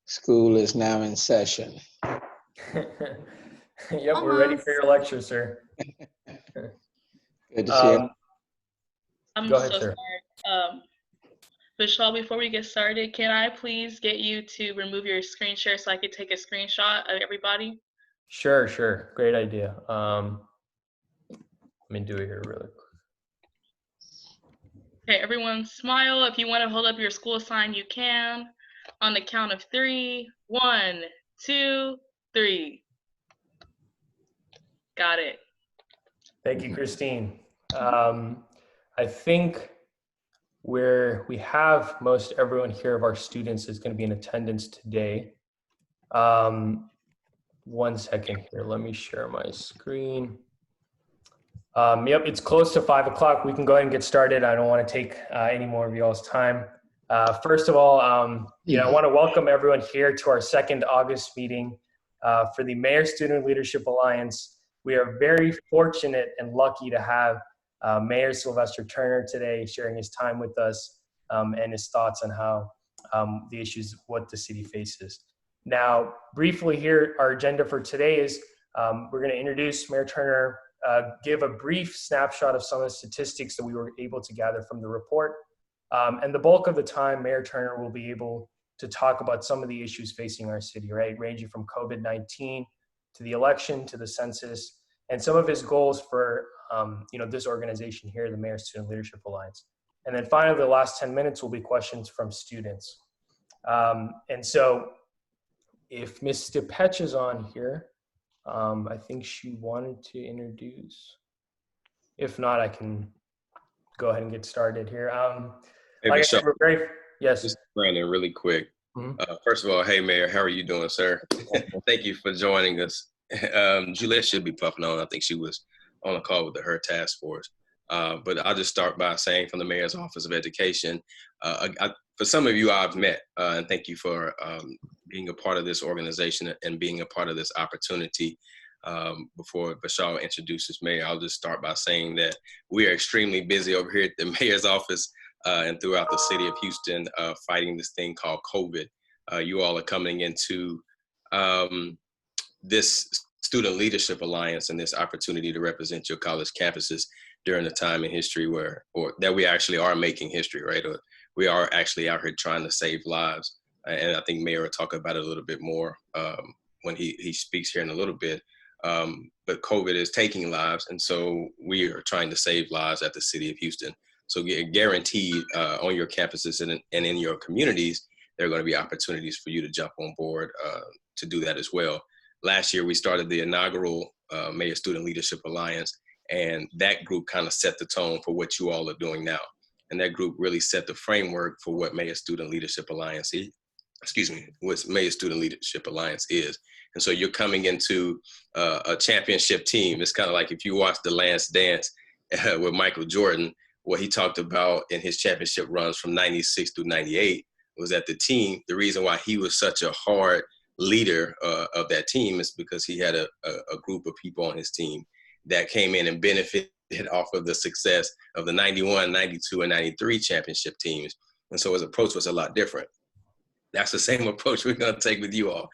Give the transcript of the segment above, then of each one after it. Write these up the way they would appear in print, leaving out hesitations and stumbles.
School is now in session. Yep, we're ready for your lecture, sir. Good to see you. I'm Go ahead, so sir. sorry. Vishal, before we get started, can I please get you to remove your screen share so I could take a screenshot of everybody? Sure. Great idea. Let me do it here really quick. Okay, everyone smile. If you want to hold up your school sign, you can. On the count of 3, 1, 2, 3. Got it. Thank you, Christine. I think we have most everyone here of our students is going to be in attendance today. 1 second here. Let me share my screen. Yep, it's close to 5 o'clock. We can go ahead and get started. I don't want to take any more of y'all's time. First of all, I want to welcome everyone here to our second August meeting for the Mayor Student Leadership Alliance. We are very fortunate and lucky to have Mayor Sylvester Turner today sharing his time with us and his thoughts on how the issues, what the city faces. Now, briefly here, our agenda for today is we're going to introduce Mayor Turner, give a brief snapshot of some of the statistics that we were able to gather from the report. And the bulk of the time, Mayor Turner will be able to talk about some of the issues facing our city, right? Ranging from COVID-19 to the election, to the census, and some of his goals for this organization here, the Mayor Student Leadership Alliance. And then finally, the last 10 minutes will be questions from students. And so if Ms. Stepech is on here, I think she wanted to introduce. If not, I can go ahead and get started here. Hey, like I said, we're very, yes. Just Brandon, really quick. First of all, hey, Mayor, how are you doing, sir? Thank you for joining us. Juliette should be puffing on. I think she was on a call with her task force. But I'll just start by saying from the Mayor's Office of Education, for some of you I've met, and thank you for being a part of this organization and being a part of this opportunity. Before Vishal introduces Mayor, I'll just start by saying that we are extremely busy over here at the Mayor's Office and throughout the city of Houston fighting this thing called COVID. You all are coming into this Student Leadership Alliance and this opportunity to represent your college campuses during a time in history that we actually are making history, right? Or we are actually out here trying to save lives. And I think Mayor will talk about it a little bit more when he speaks here in a little bit. But COVID is taking lives, and so we are trying to save lives at the city of Houston. So guaranteed on your campuses and in your communities, there are going to be opportunities for you to jump on board to do that as well. Last year, we started the inaugural Mayor Student Leadership Alliance, and that group kind of set the tone for what you all are doing now. And that group really set the framework for what Mayor Student Leadership Alliance is. What Mayor Student Leadership Alliance is. And so you're coming into a championship team. It's kind of like if you watch The Last Dance with Michael Jordan, what he talked about in his championship runs from 96 through 98 was that the reason why he was such a hard leader of that team is because he had a group of people on his team that came in and benefited off of the success of the 91, 92, and 93 championship teams. And so his approach was a lot different. That's the same approach we're going to take with you all.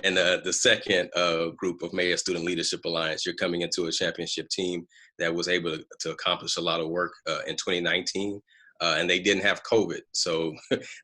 And the second group of Mayor Student Leadership Alliance, you're coming into a championship team that was able to accomplish a lot of work in 2019, and they didn't have COVID. So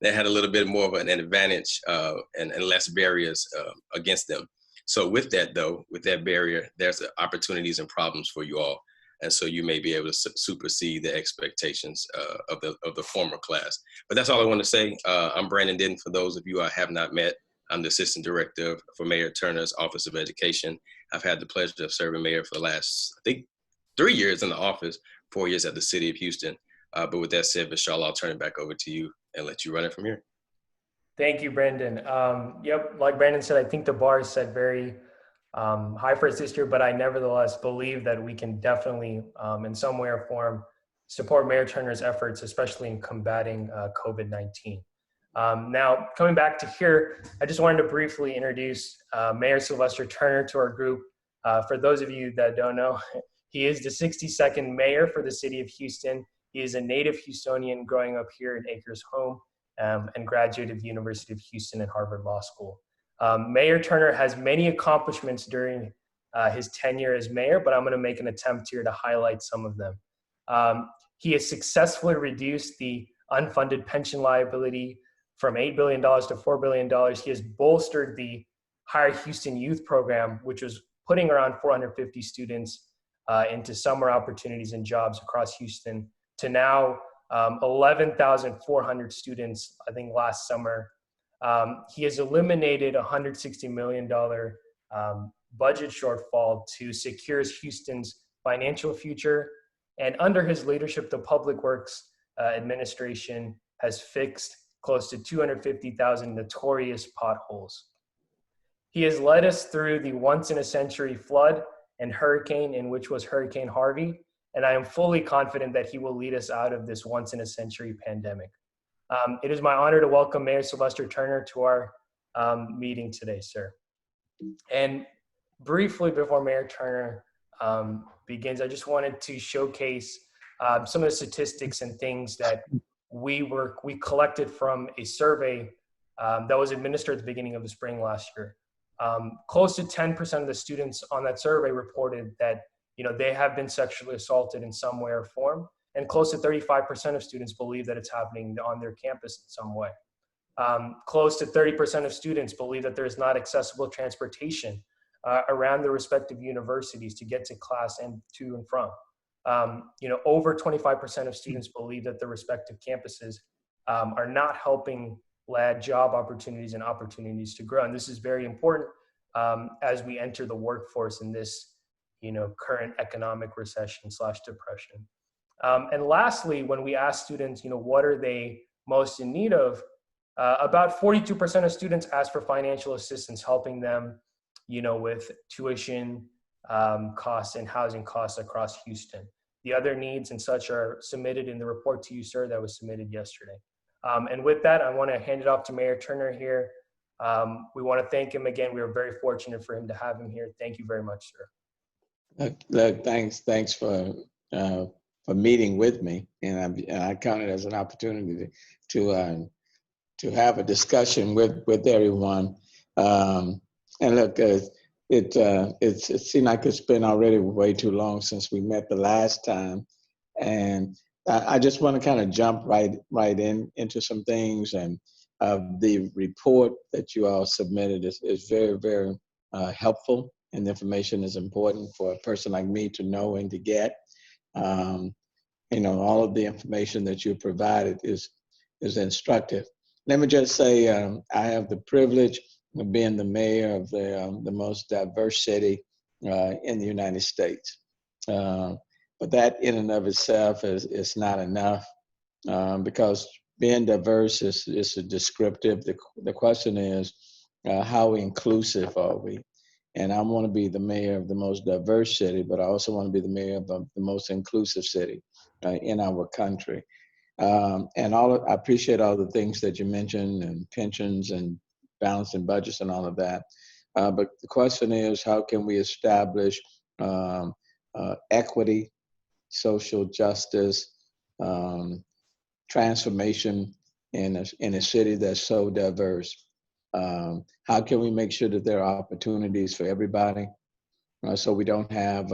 they had a little bit more of an advantage and less barriers against them. So with that, though, with that barrier, there's opportunities and problems for you all. And so you may be able to supersede the expectations of the former class. But that's all I want to say. I'm Brandon Denton. For those of you I have not met, I'm the Assistant Director for Mayor Turner's Office of Education. I've had the pleasure of serving Mayor for the last, I think, 3 years in the office, 4 years at the City of Houston. But with that said, Vishal, I'll turn it back over to you and let you run it from here. Thank you, Brandon. Yep, like Brandon said, I think the bar is set very high for us this year, but I nevertheless believe that we can definitely, in some way or form, support Mayor Turner's efforts, especially in combating COVID-19. Now, coming back to here, I just wanted to briefly introduce Mayor Sylvester Turner to our group. For those of you that don't know, he is the 62nd mayor for the city of Houston. He is a native Houstonian growing up here in Acres Home, and graduate of the University of Houston and Harvard Law School. Mayor Turner has many accomplishments during his tenure as mayor, but I'm going to make an attempt here to highlight some of them. He has successfully reduced the unfunded pension liability from $8 billion to $4 billion. He has bolstered the Higher Houston Youth Program, which was putting around 450 students into summer opportunities and jobs across Houston, to now 11,400 students, I think, last summer. He has eliminated a $160 million budget shortfall to secure Houston's financial future. And under his leadership, the Public Works Administration has fixed close to 250,000 notorious potholes. He has led us through the once-in-a-century flood and hurricane, in which was Hurricane Harvey, and I am fully confident that he will lead us out of this once-in-a-century pandemic. It is my honor to welcome Mayor Sylvester Turner to our meeting today, sir. And briefly before Mayor Turner begins, I just wanted to showcase some of the statistics and things that we collected from a survey that was administered at the beginning of the spring last year. Close to 10% of the students on that survey reported that they have been sexually assaulted in some way or form, and close to 35% of students believe that it's happening on their campus in some way. Close to 30% of students believe that there's not accessible transportation around their respective universities to get to class and to and from. Over 25% of students believe that the respective campuses are not helping lad job opportunities and opportunities to grow. And this is very important as we enter the workforce in this, current economic recession / depression. And lastly, when we ask students, what are they most in need of, about 42% of students ask for financial assistance, helping them, with tuition costs and housing costs across Houston. The other needs and such are submitted in the report to you, sir, that was submitted yesterday. And with that, I want to hand it off to Mayor Turner here. We want to thank him again. We are very fortunate for him to have him here. Thank you very much, sir. Look, thanks for meeting with me, and I count it as an opportunity to have a discussion with everyone. And look, it seemed like it's been already way too long since we met the last time, and I just want to kind of jump right into some things. And the report that you all submitted is very, very helpful, and the information is important for a person like me to know and to get. All of the information that you provided is instructive. Let me just say, I have the privilege of being the mayor of the most diverse city in the United States. But that in and of itself is not enough, because being diverse is a descriptive. The question is, how inclusive are we? And I want to be the mayor of the most diverse city, but I also want to be the mayor of the most inclusive city in our country. And I appreciate all the things that you mentioned, and pensions and balancing budgets and all of that. But the question is, how can we establish equity, social justice, transformation in a city that's so diverse? How can we make sure that there are opportunities for everybody, so we don't have,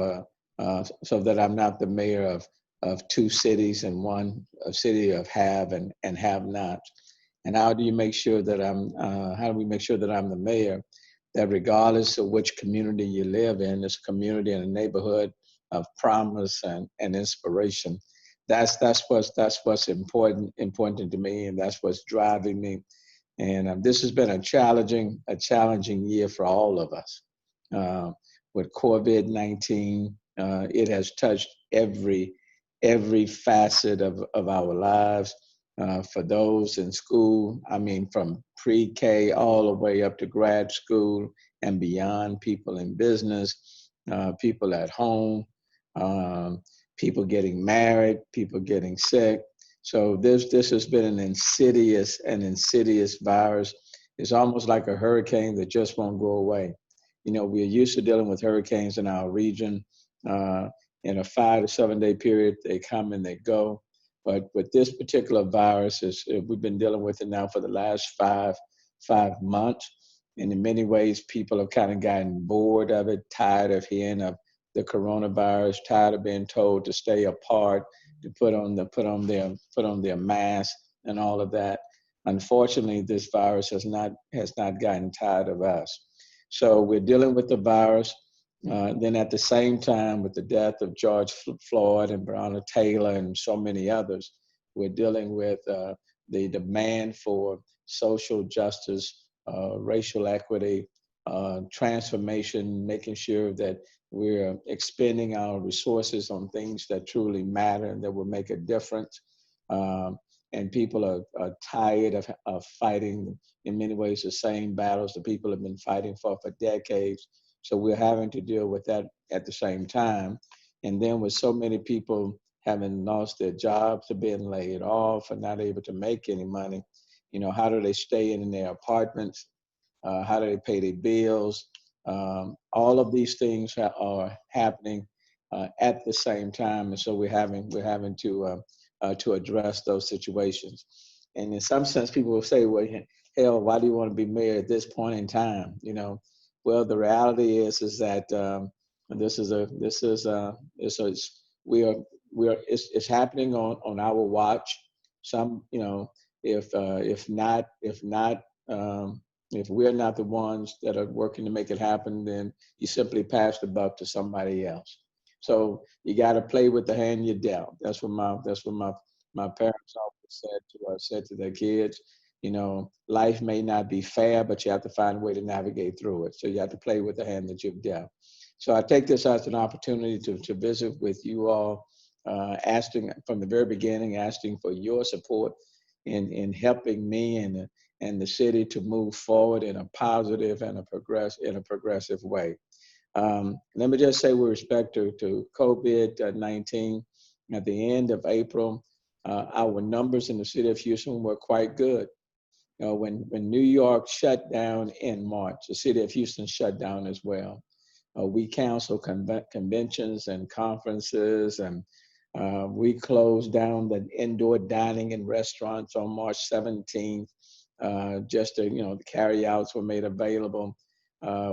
so that I'm not the mayor of two cities and a city of have and have not? And how do we make sure that I'm the mayor that, regardless of which community you live in, this community and a neighborhood of promise and inspiration? That's what's important to me, and that's what's driving me. And this has been a challenging year for all of us. With COVID-19, it has touched every facet of our lives. For those in school, from pre-K all the way up to grad school and beyond, people in business, people at home, people getting married, people getting sick. So this has been an insidious virus. It's almost like a hurricane that just won't go away. We're used to dealing with hurricanes in our region. In a 5 to 7 day period, they come and they go. But with this particular virus, we've been dealing with it now for the last five months. And in many ways, people have kind of gotten bored of it, tired of hearing of the coronavirus, tired of being told to stay apart, to put on their mask and all of that. Unfortunately, this virus has not gotten tired of us. So we're dealing with the virus. Then at the same time, with the death of George Floyd and Breonna Taylor and so many others, we're dealing with the demand for social justice, racial equity, transformation, making sure that we're expending our resources on things that truly matter and that will make a difference. And people are tired of fighting, in many ways, the same battles that people have been fighting for decades. So we're having to deal with that at the same time. And then with so many people having lost their jobs or being laid off and not able to make any money, how do they stay in their apartments? How do they pay their bills? All of these things are happening at the same time. And so we're having to address those situations. And in some sense, people will say, well, hell, why do you want to be mayor at this point in time? Well, the reality is that it's happening on our watch. Some, if we're not the ones that are working to make it happen, then you simply pass the buck to somebody else. So you got to play with the hand you're dealt. That's what my parents always said to their kids. Life may not be fair, but you have to find a way to navigate through it. So you have to play with the hand that you've dealt. So I take this as an opportunity to visit with you all, asking from the very beginning, asking for your support in helping me and the city to move forward in a positive and a progressive way. Let me just say, with respect to COVID-19, at the end of April, our numbers in the city of Houston were quite good. When New York shut down in March, the city of Houston shut down as well. We canceled conventions and conferences, and we closed down the indoor dining and restaurants on March 17th. Just to, the carry-outs were made available.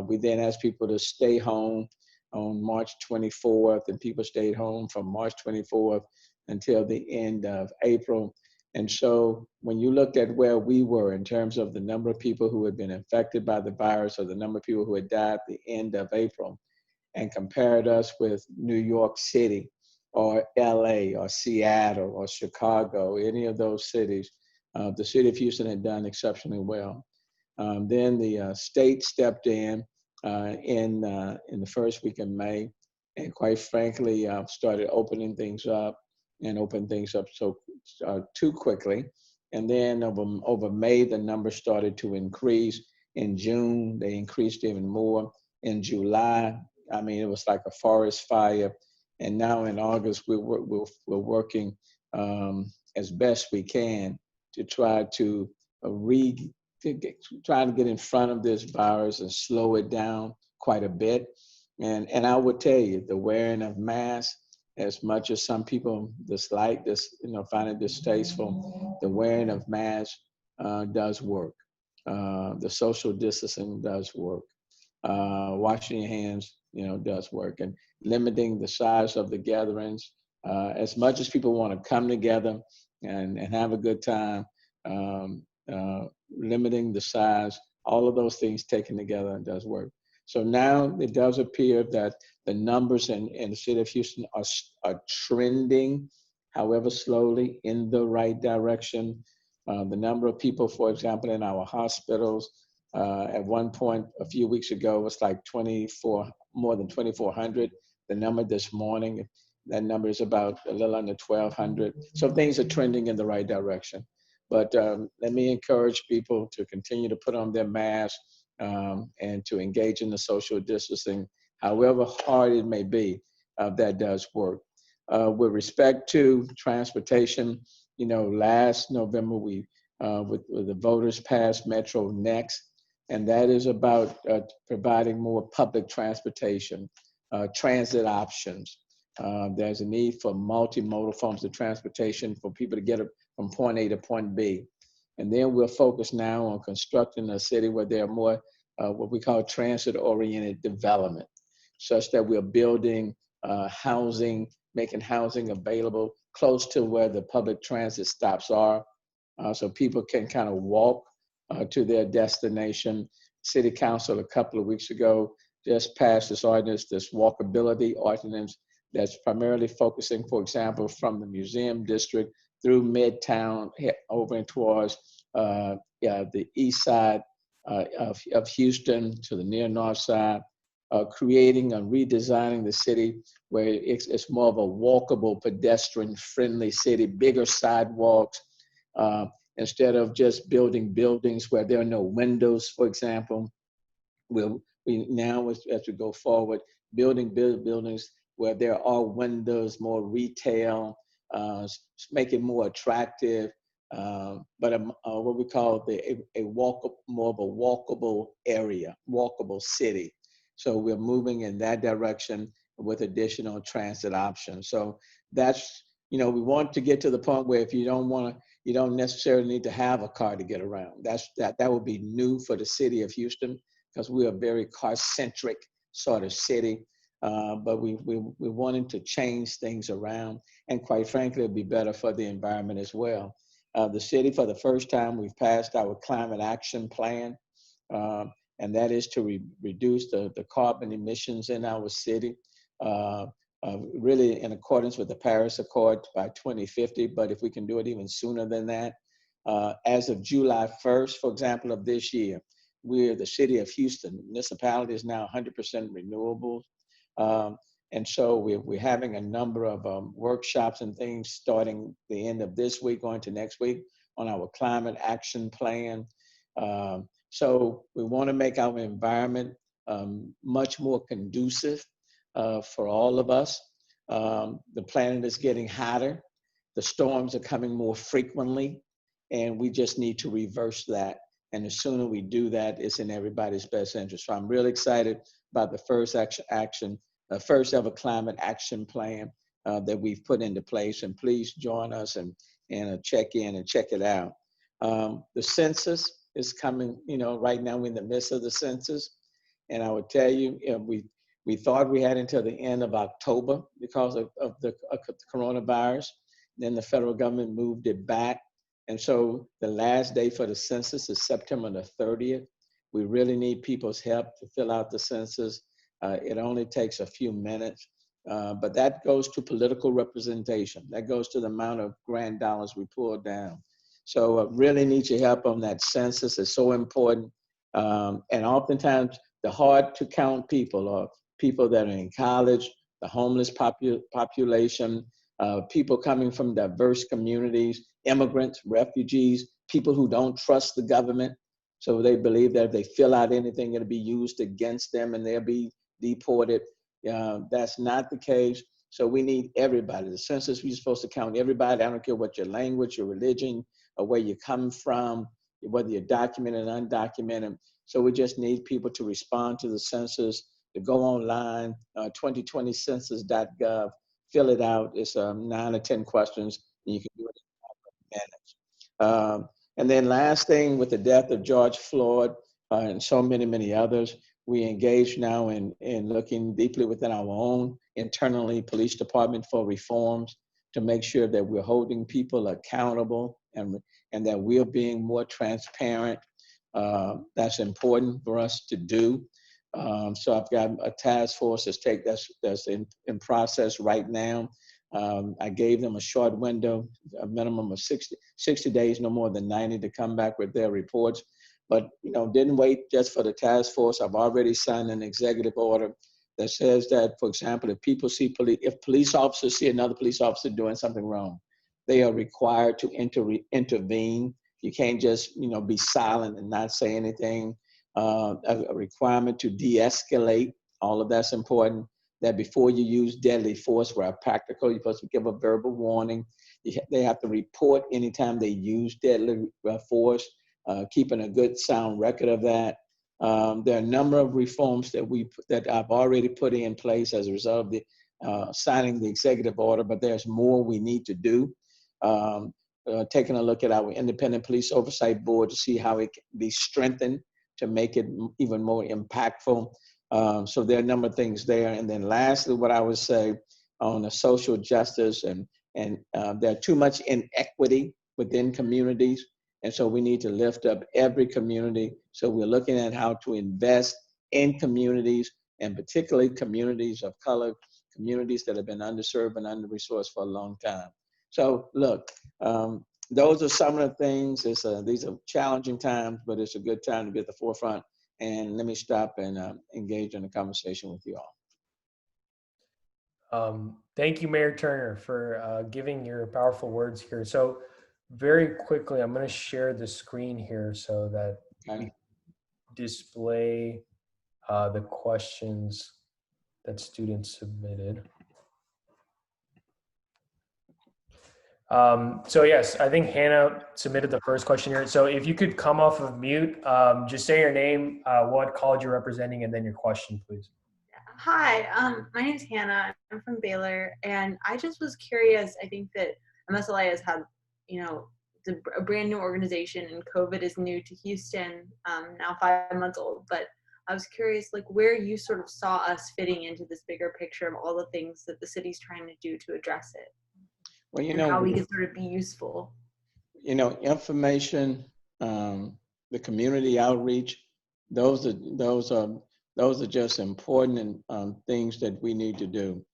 We then asked people to stay home on March 24th, and people stayed home from March 24th until the end of April. And so when you looked at where we were in terms of the number of people who had been infected by the virus or the number of people who had died at the end of April, and compared us with New York City or LA or Seattle or Chicago, any of those cities, the city of Houston had done exceptionally well. Then the state stepped in the first week of May, and quite frankly, started opening things up so too quickly. And then over May, the numbers started to increase. In June, they increased even more. In July, it was like a forest fire. And now in August, we're working as best we can to try to try to get in front of this virus and slow it down quite a bit. And I would tell you, the wearing of masks, as much as some people dislike this, find it distasteful, the wearing of masks does work. The social distancing does work. Washing your hands, does work. And limiting the size of the gatherings. As much as people want to come together and have a good time, limiting the size, all of those things taken together does work. So now it does appear that the numbers in the city of Houston are trending, however slowly, in the right direction. The number of people, for example, in our hospitals, at one point a few weeks ago was like more than 2,400. The number this morning, that number is about a little under 1,200. So things are trending in the right direction. But let me encourage people to continue to put on their masks and to engage in the social distancing, however hard it may be. That does work. With respect to transportation, last November with the voters passed Metro Next, and that is about providing more public transportation, transit options, There's a need for multimodal forms of transportation for people to get from point A to point B. And then we're focused now on constructing a city where there are more what we call transit-oriented development, such that we're building housing, making housing available close to where the public transit stops are, so people can kind of walk to their destination. City Council a couple of weeks ago just passed this ordinance, this walkability ordinance, that's primarily focusing, for example, from the Museum District through Midtown, over and towards the east side of Houston to the near north side, creating and redesigning the city where it's more of a walkable, pedestrian-friendly city, bigger sidewalks, instead of just building buildings where there are no windows, for example. We now, as we go forward, building buildings where there are windows, more retail, make it more attractive, but what we call more of a walkable area, walkable city. So we're moving in that direction with additional transit options. So that's, we want to get to the point where if you don't necessarily need to have a car to get around. That would be new for the city of Houston, because we're a very car-centric sort of city. But we're wanting to change things around, and quite frankly, it'd be better for the environment as well. The city, for the first time, we've passed our climate action plan, and that is to reduce the carbon emissions in our city, really in accordance with the Paris Accord by 2050, but if we can do it even sooner than that. As of July 1st, for example, of this year, we're the city of Houston. Municipality is now 100% renewables. And so we're having a number of workshops and things starting the end of this week, going to next week, on our climate action plan. So we want to make our environment much more conducive for all of us. The planet is getting hotter. The storms are coming more frequently, and we just need to reverse that. And the sooner we do that, it's in everybody's best interest. So I'm really excited about the first first ever climate action plan that we've put into place. And please join us and check in and check it out. The census is coming, right now we're in the midst of the census. And I would tell you, we thought we had until the end of October because of the coronavirus. Then the federal government moved it back. And so the last day for the census is September the 30th. We really need people's help to fill out the census. It only takes a few minutes, but that goes to political representation. That goes to the amount of grant dollars we pull down. So really need your help on that census. It's so important. And oftentimes the hard to count people are people that are in college, the homeless population, people coming from diverse communities, immigrants, refugees, people who don't trust the government. So they believe that if they fill out anything, it'll be used against them and they'll be deported. That's not the case. So we need everybody. The census, we're supposed to count everybody. I don't care what your language, your religion, or where you come from, whether you're documented or undocumented. So we just need people to respond to the census, to go online, 2020census.gov, fill it out. It's 9 or 10 questions, and you can do it in 5 minutes. And then last thing, with the death of George Floyd and so many others, we engage now in looking deeply within our own internally police department for reforms to make sure that we're holding people accountable and that we're being more transparent. That's important for us to do. So I've got a task force that's in process right now. I gave them a short window, a minimum of 60 days, no more than 90, to come back with their reports. But didn't wait just for the task force. I've already signed an executive order that says that, for example, if police officers see another police officer doing something wrong, they are required to intervene. You can't just be silent and not say anything. A requirement to de-escalate. All of that's important. That before you use deadly force, where practical, you're supposed to give a verbal warning. They have to report anytime they use deadly force, keeping a good sound record of that. There are a number of reforms that I've already put in place as a result signing the executive order, but there's more we need to do. Taking a look at our independent police oversight board to see how it can be strengthened to make it even more impactful. So there are a number of things there. And then lastly, what I would say on the social justice and there's too much inequity within communities. And so we need to lift up every community. So we're looking at how to invest in communities, and particularly communities of color, communities that have been underserved and under-resourced for a long time. So look, those are some of the things. These are challenging times, but it's a good time to be at the forefront. And let me stop and engage in a conversation with you all. Thank you, Mayor Turner, for giving your powerful words here. So very quickly, I'm going to share the screen here so that we display the questions that students submitted. So yes, I think Hannah submitted the first question here. So if you could come off of mute, just say your name, what college you're representing, and then your question, please. Hi, my name's Hannah. I'm from Baylor, and I just was curious. I think that MSLA has had, it's a brand new organization, and COVID is new to Houston, now 5 months old. But I was curious, like, where you sort of saw us fitting into this bigger picture of all the things that the city's trying to do to address it. Well, and how we can sort of be useful. Information, the community outreach, those are just important things that we need to do.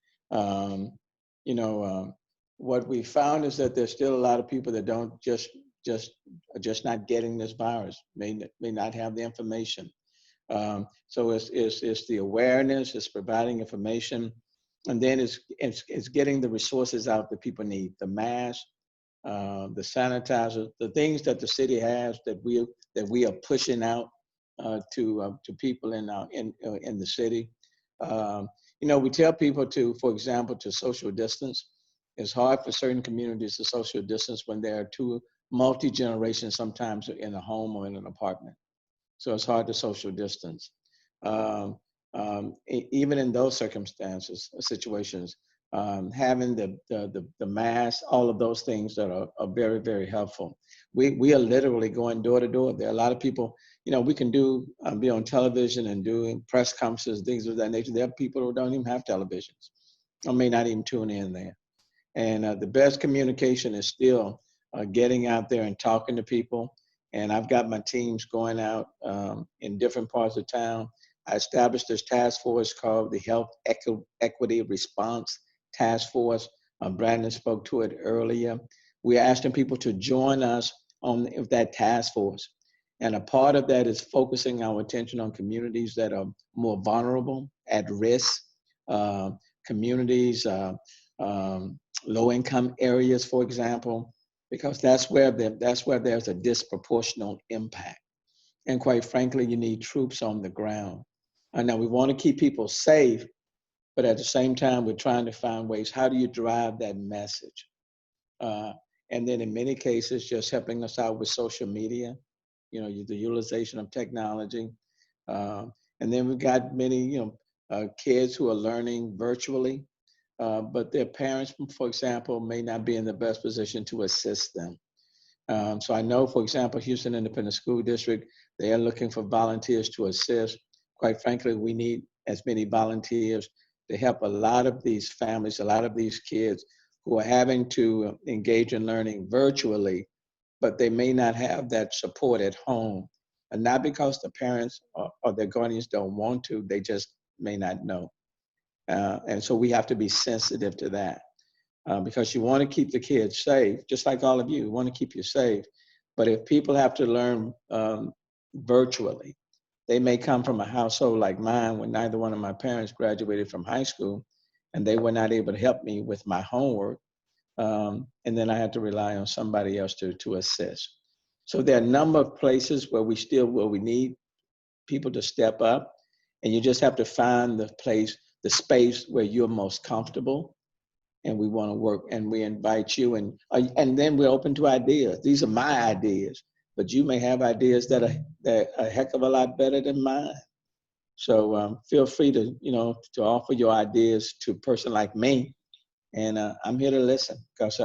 What we found is that there's still a lot of people that don't are just not getting this virus, may not have the information. So it's the awareness, it's providing information, and then it's getting the resources out that people need, the masks, the sanitizer, the things that the city has that we are pushing out to people in the city. We tell people for example, to social distance. It's hard for certain communities to social distance when there are two multi-generations, sometimes in a home or in an apartment. So it's hard to social distance. Even in those situations, having the mask, all of those things that are very, very helpful. We are literally going door to door. There are a lot of people, we can be on television and do press conferences, things of that nature. There are people who don't even have televisions or may not even tune in there. And the best communication is still getting out there and talking to people. And I've got my teams going out in different parts of town. I established this task force called the Health Equity Response Task Force. Brandon spoke to it earlier. We're asking people to join us on that task force. And a part of that is focusing our attention on communities that are more vulnerable, at risk, communities, low-income areas, for example, because that's where there's a disproportionate impact. And quite frankly, you need troops on the ground. Now, we want to keep people safe, but at the same time, we're trying to find ways, how do you drive that message? And then in many cases, just helping us out with social media, the utilization of technology. And then we've got many, kids who are learning virtually, but their parents, for example, may not be in the best position to assist them. So I know, for example, Houston Independent School District, they are looking for volunteers to assist. Quite frankly, we need as many volunteers to help a lot of these families, a lot of these kids who are having to engage in learning virtually, but they may not have that support at home. And not because the parents or their guardians don't want to, they just may not know. And so we have to be sensitive to that. Because you want to keep the kids safe, just like all of you want to keep you safe. But if people have to learn virtually, they may come from a household like mine when neither one of my parents graduated from high school, and they were not able to help me with my homework. And then I had to rely on somebody else to assist. So there are a number of places where we need people to step up, and you just have to find the space where you're most comfortable. And we want to work, and we invite you, and then we're open to ideas. These are my ideas, but you may have ideas that are a heck of a lot better than mine. So feel free to, to offer your ideas to a person like me. And I'm here to listen because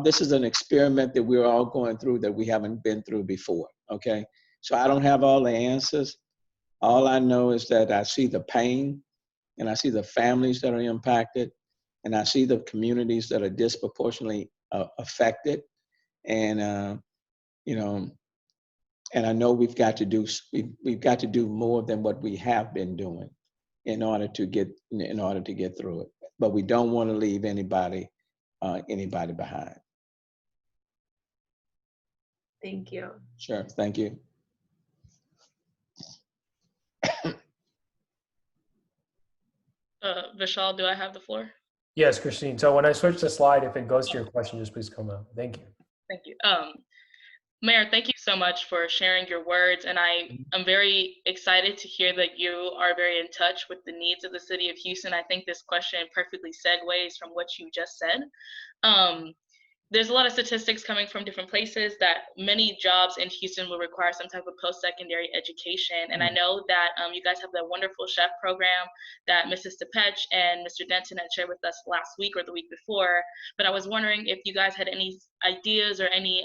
this is an experiment that we're all going through that we haven't been through before, okay? So I don't have all the answers. All I know is that I see the pain and I see the families that are impacted and I see the communities that are disproportionately affected. And, and I know we've got to do more than what we have been doing in order to get through it. But we don't want to leave anybody behind. Thank you. Sure, thank you. Vishal, do I have the floor? Yes, Christine. So when I switch the slide, if it goes to your question, just please come up. Thank you. Thank you. Mayor, thank you so much for sharing your words. And I'm very excited to hear that you are very in touch with the needs of the city of Houston. I think this question perfectly segues from what you just said. There's a lot of statistics coming from different places that many jobs in Houston will require some type of post-secondary education. And I know that you guys have that wonderful chef program that Mrs. Stepech and Mr. Denton had shared with us last week or the week before. But I was wondering if you guys had any ideas or any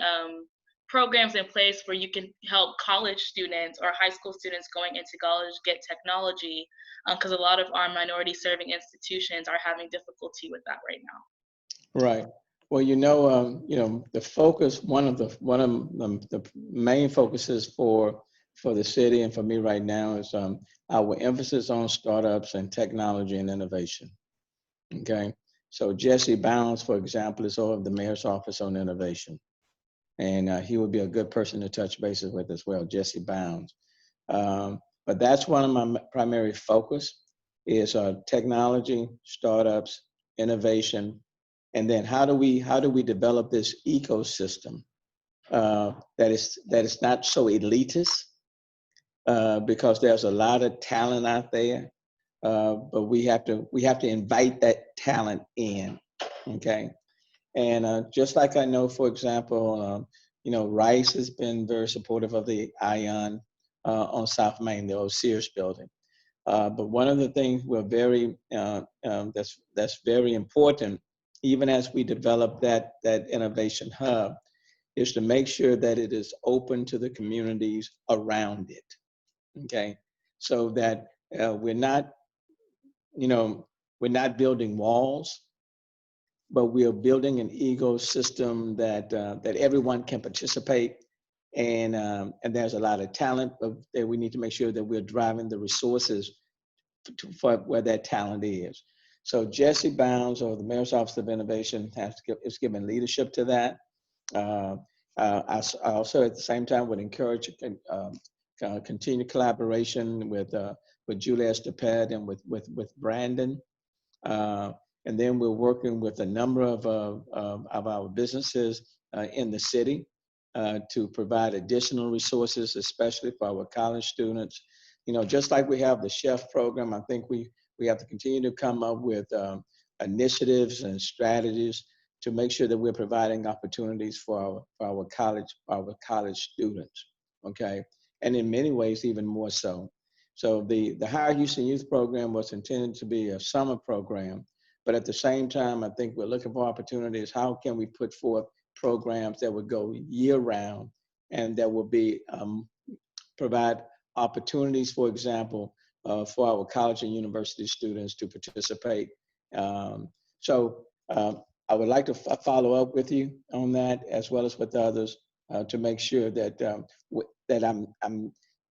programs in place where you can help college students or high school students going into college get technology, because a lot of our minority serving institutions are having difficulty with that right now. Right. Well, the focus, one of the main focuses for the city and for me right now is our emphasis on startups and technology and innovation. Okay. So Jesse Bounds, for example, is over the mayor's office on innovation. And he would be a good person to touch bases with as well, Jesse Bounds. But that's one of my primary focus is technology, startups, innovation, and then how do we develop this ecosystem that is not so elitist, because there's a lot of talent out there, but we have to invite that talent in, okay? And just like I know, for example, Rice has been very supportive of the ION on South Main, the old Sears building. But one of the things we're very that's very important, even as we develop that innovation hub, is to make sure that it is open to the communities around it. Okay, so that we're not building walls, but we are building an ecosystem that everyone can participate, and there's a lot of talent, but that we need to make sure that we're driving the resources for where that talent is. So Jesse Bounds, or the Mayor's Office of Innovation, is giving leadership to that. I also at the same time would encourage continued collaboration with Julia Stepet and with Brandon. And then we're working with a number of our businesses in the city to provide additional resources, especially for our college students. Just like we have the chef program, I think we have to continue to come up with initiatives and strategies to make sure that we're providing opportunities for our college students, okay? And in many ways, even more so. So the Higher Houston Youth Program was intended to be a summer program, but at the same time, I think we're looking for opportunities. How can we put forth programs that would go year round and that will be provide opportunities, for example, for our college and university students to participate. So I would like to follow up with you on that, as well as with others, to make sure that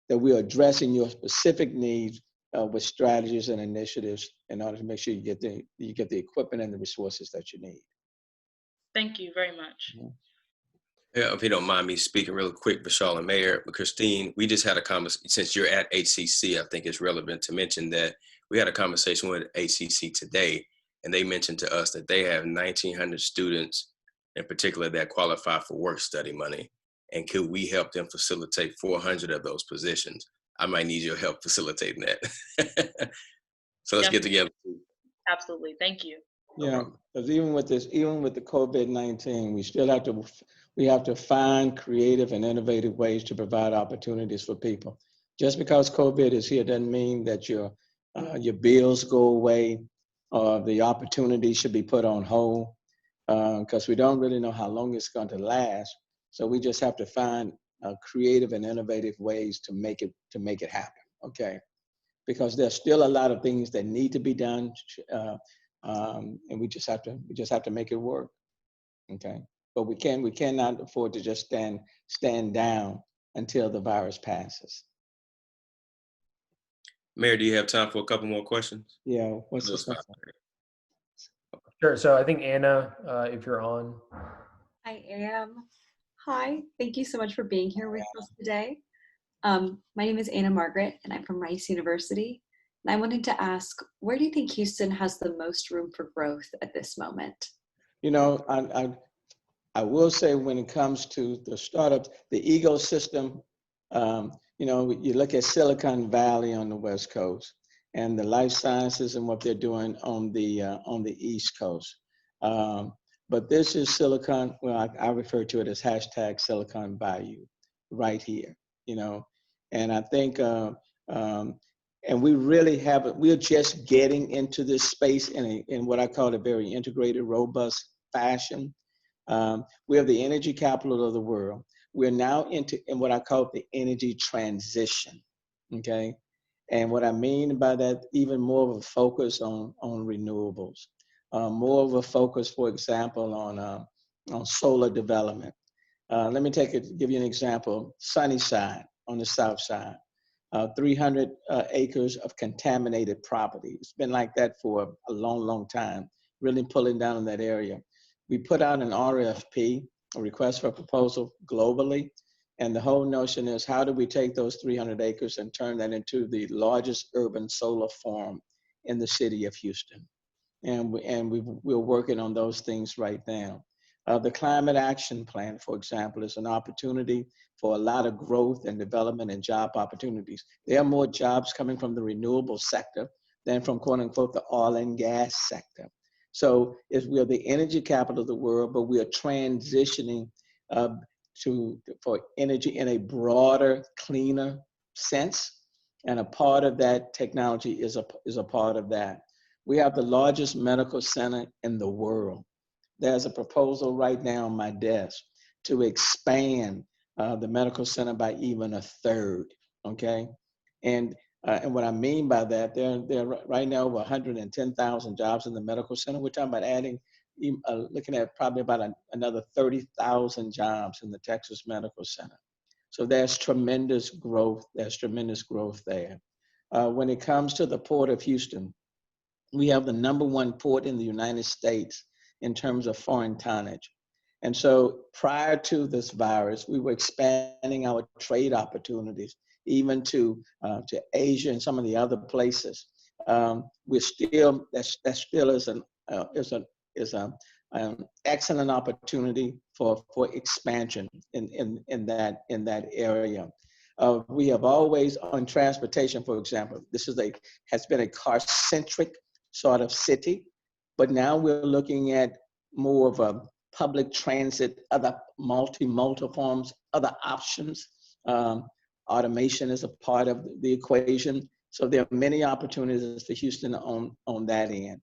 that we're addressing your specific needs with strategies and initiatives in order to make sure you get the equipment and the resources that you need. Thank you very much. Yeah, if you don't mind me speaking real quick, Vishal and Mayor, but Christine, we just had a conversation, since you're at HCC, I think it's relevant to mention that we had a conversation with HCC today, and they mentioned to us that they have 1,900 students in particular that qualify for work study money. And could we help them facilitate 400 of those positions? I might need your help facilitating that. So let's get together. Absolutely, thank you. Yeah, because even with the COVID-19, we have to find creative and innovative ways to provide opportunities for people. Just because COVID is here doesn't mean that your bills go away or the opportunity should be put on hold, because we don't really know how long it's going to last. So we just have to find creative and innovative ways to make it happen. Okay, because there's still a lot of things that need to be done, and we just have to make it work. Okay, but we cannot afford to just stand down until the virus passes. Mayor, do you have time for a couple more questions? Yeah, what's this next one? Sure. So I think Anna, if you're on. I am. Hi, thank you so much for being here with us today. My name is Anna Margaret, and I'm from Rice University. And I wanted to ask, where do you think Houston has the most room for growth at this moment? You know, I will say when it comes to the startups, the ecosystem, you know, you look at Silicon Valley on the West Coast and the life sciences and what they're doing on the East Coast. But this is Silicon, well, I refer to it as hashtag Silicon Bayou right here, you know. And I think, and we really haven't, we're just getting into this space in what I call a very integrated, robust fashion. We have the energy capital of the world. We're now in what I call the energy transition, okay? And what I mean by that, even more of a focus on renewables, more of a focus, for example, on solar development. Let me give you an example. Sunnyside on the south side, 300 acres of contaminated property. It's been like that for a long, long time, really pulling down in that area. We put out an RFP, a request for proposal globally. And the whole notion is, how do we take those 300 acres and turn that into the largest urban solar farm in the city of Houston? And we're working on those things right now. The Climate Action Plan, for example, is an opportunity for a lot of growth and development and job opportunities. There are more jobs coming from the renewable sector than from, quote unquote, the oil and gas sector. So we're the energy capital of the world, but we are transitioning for energy in a broader, cleaner sense. And a part of that technology is a part of that. We have the largest medical center in the world. There's a proposal right now on my desk to expand the medical center by even a third, okay? And what I mean by that, there are right now over 110,000 jobs in the medical center. We're talking about adding, looking at probably about another 30,000 jobs in the Texas Medical Center. So there's tremendous growth. There's tremendous growth there. When it comes to the Port of Houston, we have the #1 port in the United States in terms of foreign tonnage. And so prior to this virus, we were expanding our trade opportunities, even to Asia and some of the other places. We're still, that still is an excellent opportunity for expansion in that area. We have always, on transportation, for example, has been a car-centric sort of city, but now we're looking at more of a public transit, other multimodal forms, other options. Automation is a part of the equation. So there are many opportunities for Houston on that end.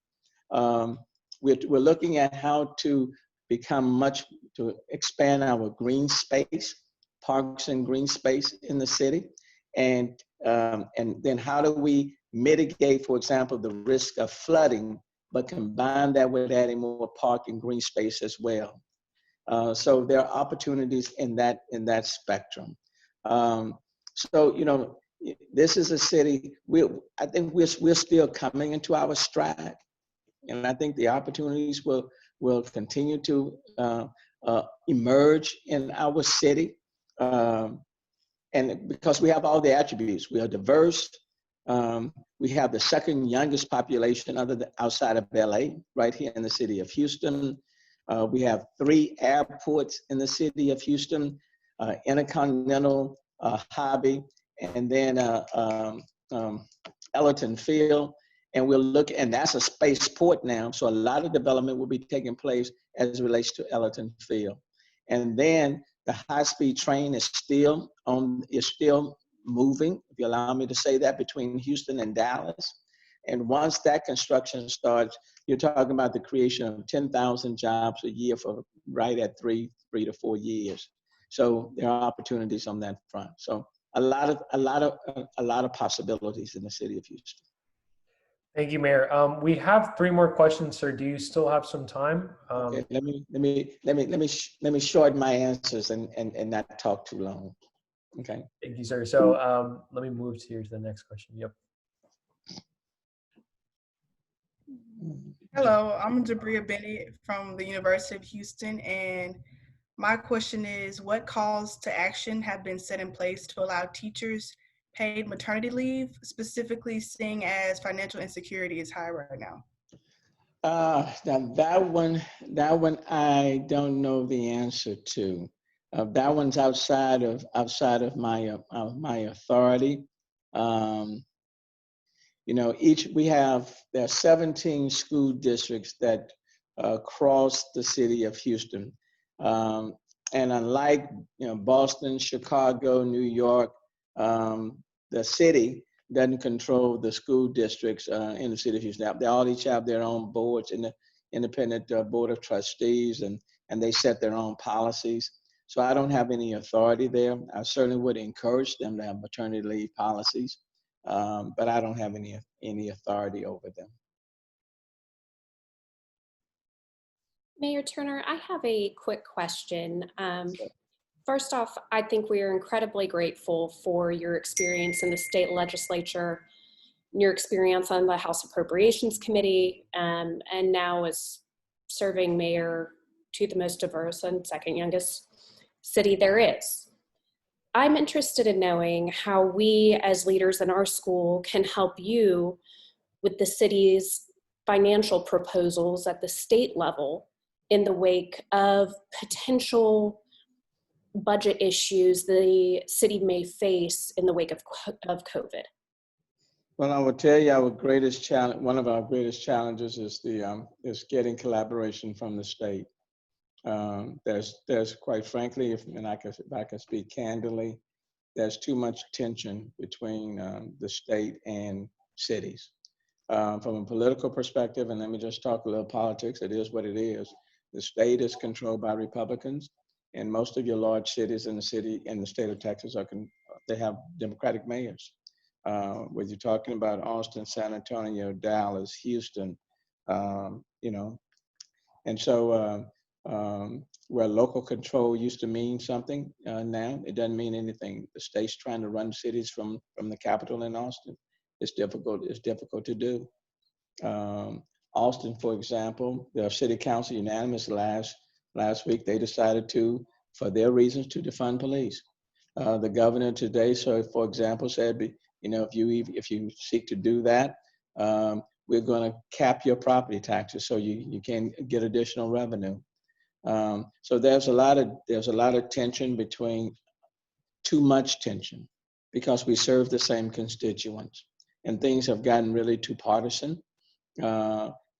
We're looking at how to to expand our green space, parks and green space in the city. And then how do we mitigate, for example, the risk of flooding, but combine that with adding more park and green space as well. So there are opportunities in that spectrum. So, you know, this is a city, I think we're still coming into our stride. And I think the opportunities will continue to emerge in our city. And because we have all the attributes, we are diverse. We have the second youngest population outside of LA, right here in the city of Houston. We have 3 airports in the city of Houston, Intercontinental, Hobby, and then Ellerton Field. And and that's a spaceport now. So a lot of development will be taking place as it relates to Ellerton Field. And then the high-speed train is still moving, if you allow me to say that, between Houston and Dallas. And once that construction starts, you're talking about the creation of 10,000 jobs a year for right at 3 to 4 years. So there are opportunities on that front. So a lot of possibilities in the city of Houston. Thank you, Mayor. We have 3 more questions, sir. Do you still have some time? Okay, let me shorten my answers and not talk too long. Okay. Thank you, sir. So let me move to the next question. Yep. Hello, I'm Jabria Bennett from the University of Houston, and my question is, what calls to action have been set in place to allow teachers paid maternity leave, specifically seeing as financial insecurity is high right now? Now that one I don't know the answer to. That one's outside of my authority. You know, there are 17 school districts that cross the city of Houston. And unlike, you know, Boston, Chicago, New York, the city doesn't control the school districts in the city of Houston. They all each have their own boards, in the independent board of trustees, and they set their own policies. So I don't have any authority there. I certainly would encourage them to have maternity leave policies. But I don't have any authority over them. Mayor Turner, I have a quick question. First off, I think we are incredibly grateful for your experience in the state legislature, your experience on the House Appropriations Committee, and now as serving mayor to the most diverse and second youngest city there is. I'm interested in knowing how we as leaders in our school can help you with the city's financial proposals at the state level in the wake of potential budget issues the city may face in the wake of COVID. Well, I will tell you our greatest challenge. One of our greatest challenges is getting collaboration from the state. There's quite frankly, if I can speak candidly, there's too much tension between the state and cities. From a political perspective, and let me just talk a little politics, it is what it is. The state is controlled by Republicans, and most of your large cities in the state of Texas they have Democratic mayors. Whether you're talking about Austin, San Antonio, Dallas, Houston, you know, and so where local control used to mean something, now it doesn't mean anything. The state's trying to run cities from the capital in Austin. It's difficult to do. Austin, for example, the city council unanimous last week, they decided to, for their reasons, to defund police. The governor today, so for example, said, you know, if you seek to do that, we're going to cap your property taxes so you can get additional revenue. So there's a lot of tension, between too much tension, because we serve the same constituents, and things have gotten really too partisan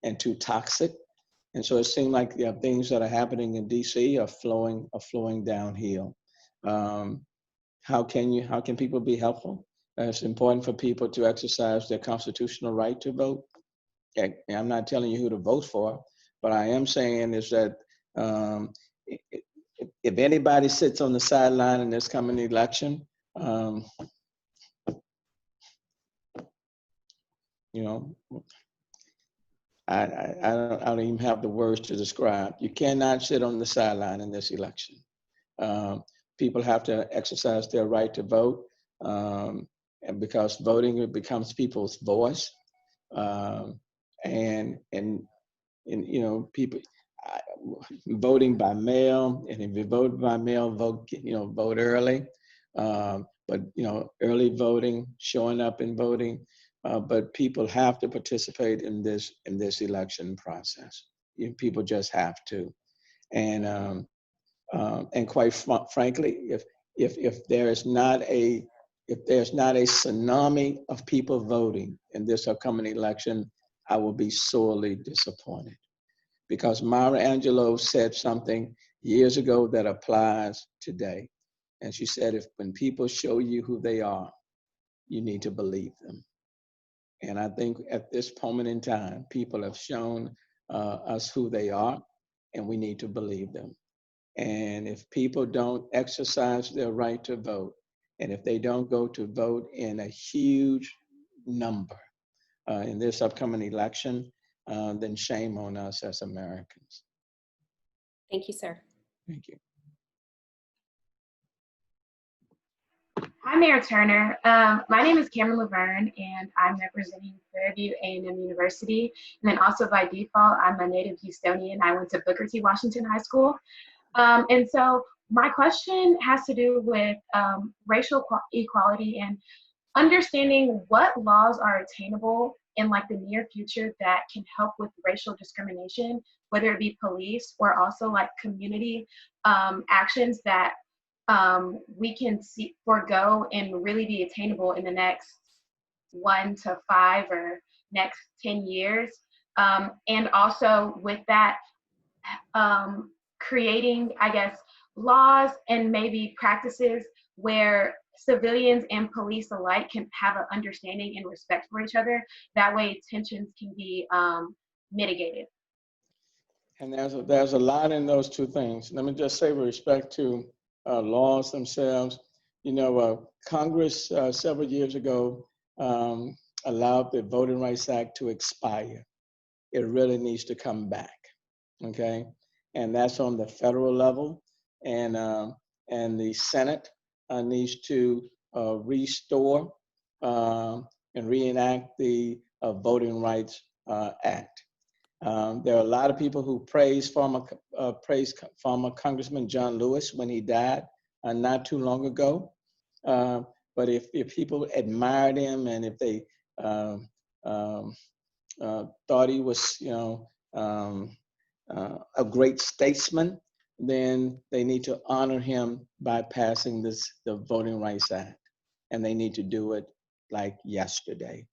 and too toxic. And so it seems like things that are happening in DC are flowing downhill. How can people be helpful? It's important for people to exercise their constitutional right to vote. I'm not telling you who to vote for, but I am saying is that if anybody sits on the sideline in this coming election, you know, I don't even have the words to describe. You cannot sit on the sideline in this election. People have to exercise their right to vote, and because voting becomes people's voice, and you know, people voting by mail, and if you vote by mail, vote early. But you know, early voting, showing up and voting. But people have to participate in this election process. People just have to, and quite frankly, if there's not a tsunami of people voting in this upcoming election, I will be sorely disappointed, because Mara Angelou said something years ago that applies today, And she said, when people show you who they are, you need to believe them. And I think at this moment in time, people have shown us who they are, and we need to believe them. And if people don't exercise their right to vote, and if they don't go to vote in a huge number in this upcoming election, then shame on us as Americans. Thank you, sir. Thank you. Hi, Mayor Turner. My name is Cameron Laverne, and I'm representing Fairview A&M University. And then also by default, I'm a native Houstonian. I went to Booker T. Washington High School. And so my question has to do with racial equality and understanding what laws are attainable in like the near future that can help with racial discrimination, whether it be police or also like community actions that we can forego and really be attainable in the next 1 to 5 or next 10 years. And also with that, creating, I guess, laws and maybe practices where civilians and police alike can have an understanding and respect for each other. That way tensions can be mitigated. And there's a lot in those two things. Let me just say with respect to laws themselves, Congress several years ago allowed the Voting Rights Act to expire. It really needs to come back, okay? And that's on the federal level, and the Senate needs to restore and reenact the Voting Rights Act. There are a lot of people who praise former Congressman John Lewis when he died not too long ago. But if people admired him and if they thought he was, a great statesman, then they need to honor him by passing the Voting Rights Act, and they need to do it like yesterday.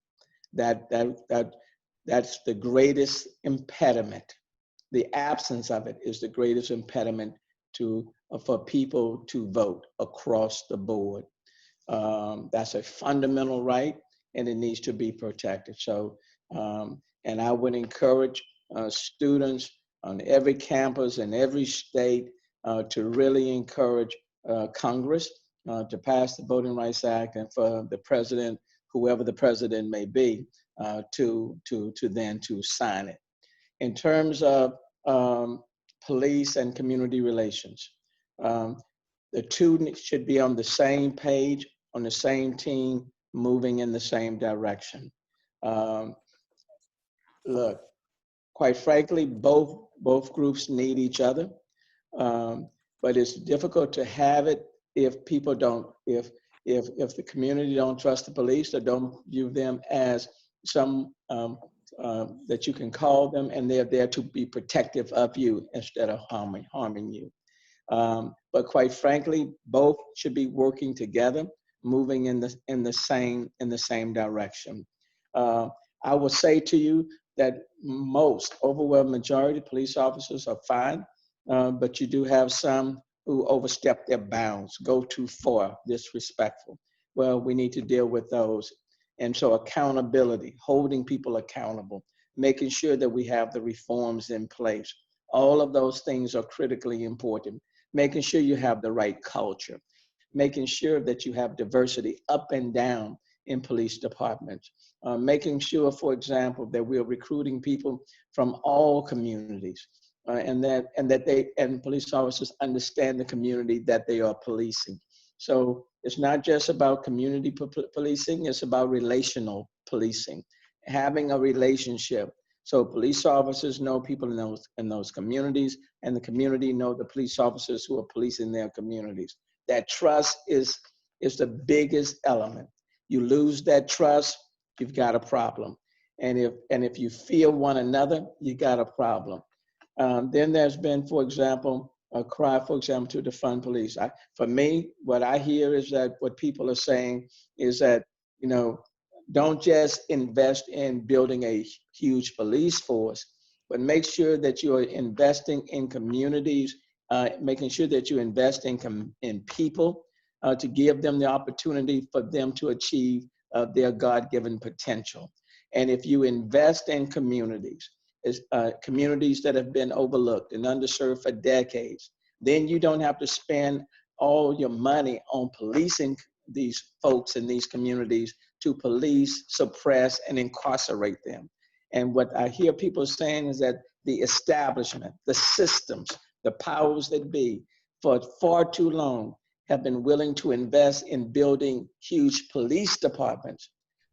That's the greatest impediment. The absence of it is the greatest impediment for people to vote across the board. That's a fundamental right, and it needs to be protected. So, and I would encourage students on every campus in every state to really encourage Congress to pass the Voting Rights Act, and for the president, whoever the president may be, to sign it. In terms of police and community relations, the two should be on the same page, on the same team, moving in the same direction. Look, quite frankly, both groups need each other, but it's difficult to have it if people don't, if the community don't trust the police or don't view them as some that you can call them and they're there to be protective of you instead of harming you. But quite frankly, both should be working together, moving in the same direction. I will say to you that most overwhelming majority of police officers are fine, but you do have some who overstep their bounds, go too far, disrespectful. Well, we need to deal with those. And so accountability, holding people accountable, making sure that we have the reforms in place. All of those things are critically important. Making sure you have the right culture, making sure that you have diversity up and down in police departments, making sure, for example, that we're recruiting people from all communities, and that police officers understand the community that they are policing. So it's not just about community policing, it's about relational policing, having a relationship. So police officers know people in those communities, and the community know the police officers who are policing their communities. That trust is the biggest element. You lose that trust, you've got a problem. And if you fear one another, you got a problem. Then there's been, for example, a cry, for example, to defund police. For me, what I hear is that what people are saying is that, don't just invest in building a huge police force, but make sure that you are investing in communities, making sure that you invest in people, to give them the opportunity for them to achieve their God-given potential. And if you invest in communities, communities that have been overlooked and underserved for decades, then you don't have to spend all your money on policing these folks in these communities to police, suppress, and incarcerate them. And what I hear people saying is that the establishment, the systems, the powers that be, for far too long have been willing to invest in building huge police departments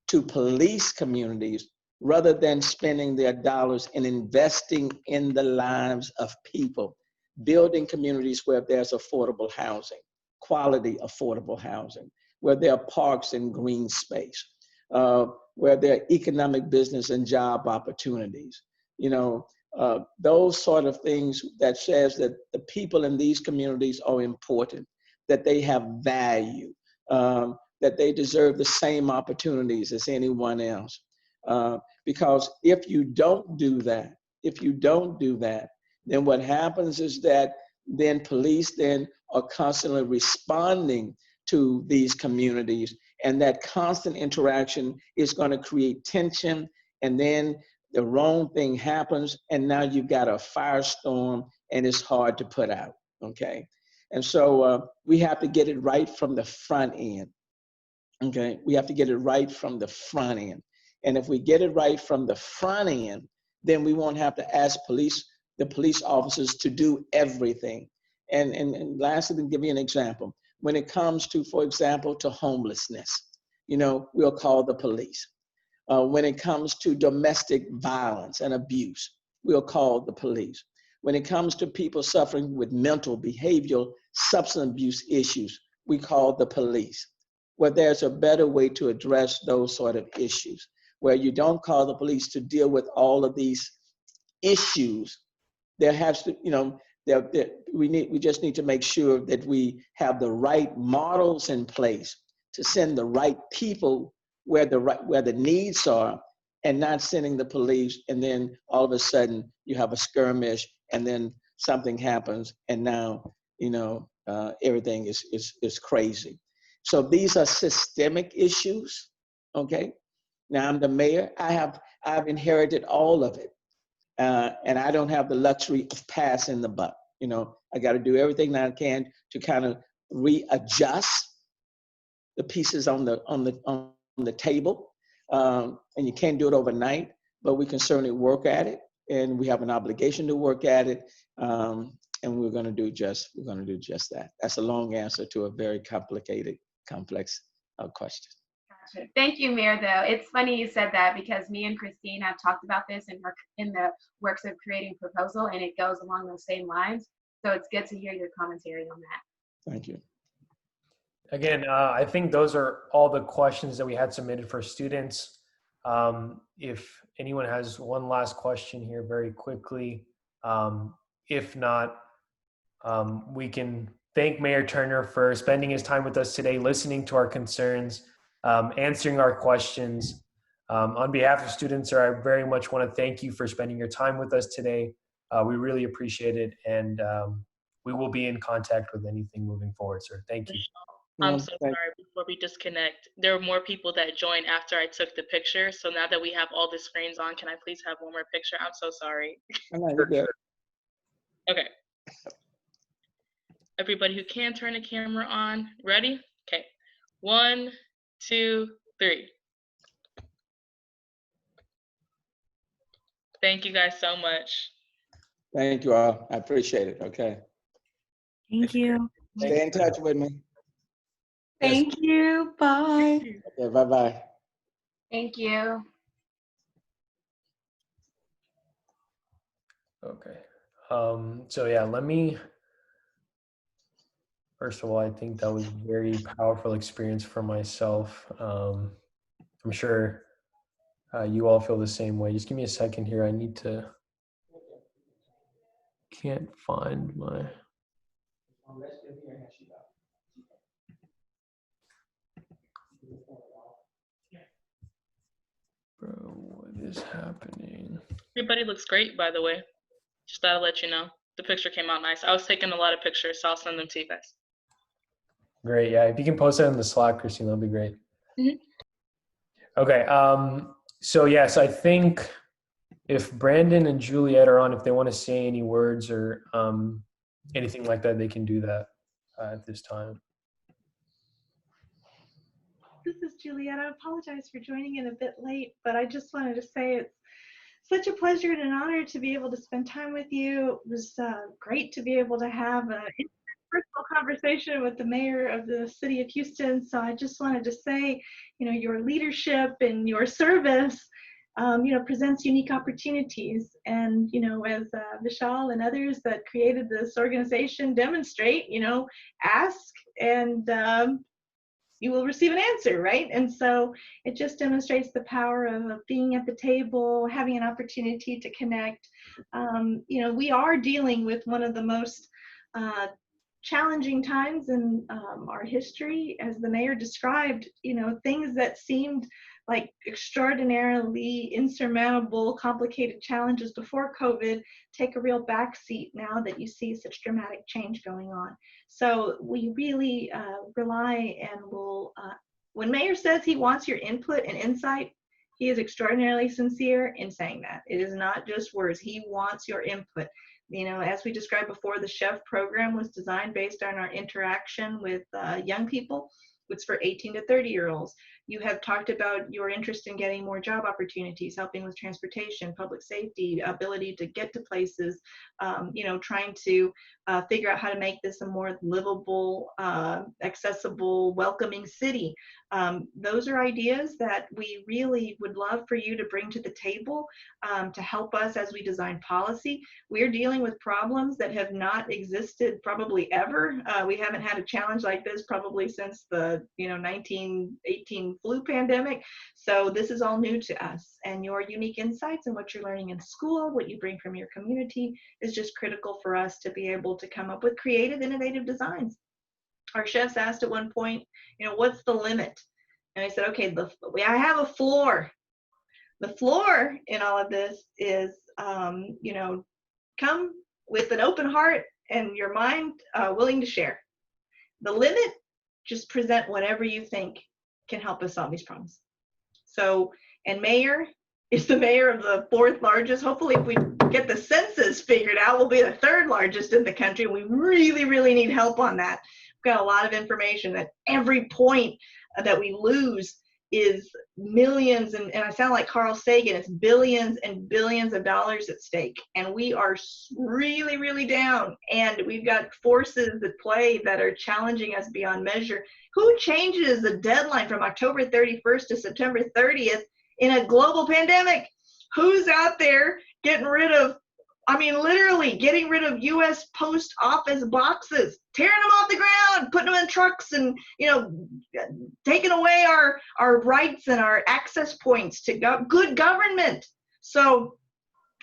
to police communities rather than spending their dollars in investing in the lives of people, building communities where there's affordable housing, quality affordable housing, where there are parks and green space, where there are economic business and job opportunities. You know, those sort of things that says that the people in these communities are important, that they have value, that they deserve the same opportunities as anyone else. Because if you don't do that, then what happens is that then police then are constantly responding to these communities, and that constant interaction is going to create tension, and then the wrong thing happens, and now you've got a firestorm, and it's hard to put out, okay? And so we have to get it right from the front end, okay? We have to get it right from the front end. And if we get it right from the front end, then we won't have to ask the police officers to do everything. And lastly, to give you an example, when it comes to, for example, to homelessness, you know, we'll call the police. When it comes to domestic violence and abuse, we'll call the police. When it comes to people suffering with mental, behavioral, substance abuse issues, we call the police. Where there's a better way to address those sort of issues, where you don't call the police to deal with all of these issues. There has to, you know, we just need to make sure that we have the right models in place to send the right people where the needs are, and not sending the police, and then all of a sudden you have a skirmish, and then something happens, and now, you know, everything is crazy. So these are systemic issues, okay? Now I'm the mayor, I've inherited all of it. And I don't have the luxury of passing the buck. You know, I got to do everything that I can to kind of readjust the pieces on the table. And you can't do it overnight, but we can certainly work at it, and we have an obligation to work at it. And we're going to do just that. That's a long answer to a very complicated, complex question. Gotcha. Thank you, Mayor, though. It's funny you said that, because me and Christine have talked about this in the works of creating proposal, and it goes along those same lines. So it's good to hear your commentary on that. Thank you. Again, I think those are all the questions that we had submitted for students. If anyone has one last question here very quickly, if not, we can thank Mayor Turner for spending his time with us today, listening to our concerns, answering our questions. On behalf of students, sir, I very much want to thank you for spending your time with us today. We really appreciate it, and we will be in contact with anything moving forward, sir. Thank you. I'm so sorry, before we disconnect, there were more people that joined after I took the picture. So now that we have all the screens on, can I please have one more picture? I'm so sorry. Okay. Everybody who can turn the camera on, ready? Okay, 1, 2, 3. Thank you guys so much. Thank you all. I appreciate it. Okay. Thank you. Stay in touch with me. Thank you. Bye. Okay, bye-bye. Thank you. Okay. So yeah, first of all, I think that was a very powerful experience for myself. I'm sure you all feel the same way. Just give me a second here. Can't find my. Bro, what is happening? Everybody looks great, by the way. Just thought I'd let you know. The picture came out nice. I was taking a lot of pictures, so I'll send them to you guys. Great. Yeah, if you can post that in the Slack, Christine, that'll be great. Mhm. Okay. So yes, I think if Brandon and Juliet are on, if they want to say any words or anything like that, they can do that at this time. This is Juliet. I apologize for joining in a bit late, but I just wanted to say it's such a pleasure and an honor to be able to spend time with you. It was great to be able to have an personal conversation with the mayor of the city of Houston. So I just wanted to say, your leadership and your service, presents unique opportunities. And, as Vishal and others that created this organization demonstrate, ask and you will receive an answer, right? And so it just demonstrates the power of being at the table, having an opportunity to connect. We are dealing with one of the most challenging times in our history, as the mayor described, things that seemed like extraordinarily insurmountable, complicated challenges before COVID take a real backseat now that you see such dramatic change going on. So we really rely and will, when mayor says he wants your input and insight, he is extraordinarily sincere in saying that. It is not just words. He wants your input. As we described before, the CHEF program was designed based on our interaction with young people. It's for 18 to 30-year-olds. You have talked about your interest in getting more job opportunities, helping with transportation, public safety, ability to get to places, trying to figure out how to make this a more livable, accessible, welcoming city. Those are ideas that we really would love for you to bring to the table to help us as we design policy. We're dealing with problems that have not existed probably ever. We haven't had a challenge like this probably since the 1918 flu pandemic. So this is all new to us, and your unique insights and what you're learning in school, what you bring from your community is just critical for us to be able to come up with creative, innovative designs. Our chefs asked at one point, what's the limit? And I said, okay, I have a floor. The floor in all of this is, come with an open heart and your mind willing to share. The limit, just present whatever you think can help us solve these problems. So, and mayor is the mayor of the 4th largest. Hopefully, if we get the census figured out, we'll be the 3rd largest in the country. We really, really need help on that. We've got a lot of information that every point that we lose is millions, and I sound like Carl Sagan, it's billions and billions of dollars at stake. And we are really, really down. And we've got forces at play that are challenging us beyond measure. Who changes the deadline from October 31st to September 30th in a global pandemic? Who's out there getting rid of, literally getting rid of U.S. post office boxes, tearing them off the ground, putting them in trucks, and taking away our rights and our access points to good government. So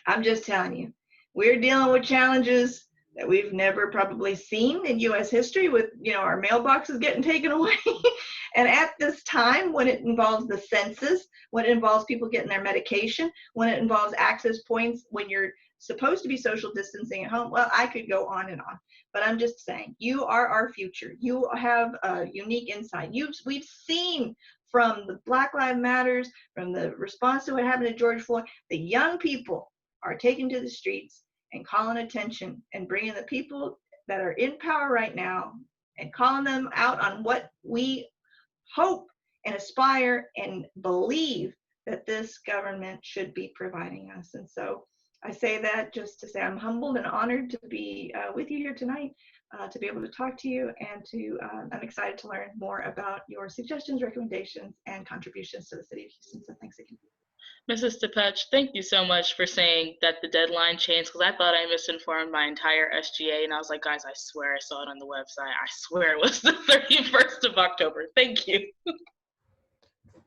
I'm just telling you, we're dealing with challenges that we've never probably seen in U.S. history, with our mailboxes getting taken away. And at this time, when it involves the census, when it involves people getting their medication, when it involves access points, when you're supposed to be social distancing at home, well, I could go on and on. But I'm just saying, you are our future. You have a unique insight. We've seen from the Black Lives Matters, from the response to what happened to George Floyd, the young people are taking to the streets and calling attention and bringing the people that are in power right now and calling them out on what we hope and aspire and believe that this government should be providing us. And so I say that just to say I'm humbled and honored to be with you here tonight, to be able to talk to you, and I'm excited to learn more about your suggestions, recommendations, and contributions to the City of Houston. So thanks again. Mrs. Tepech, thank you so much for saying that the deadline changed, because I thought I misinformed my entire SGA, and I was like, guys, I swear I saw it on the website. I swear it was the 31st of October. Thank you.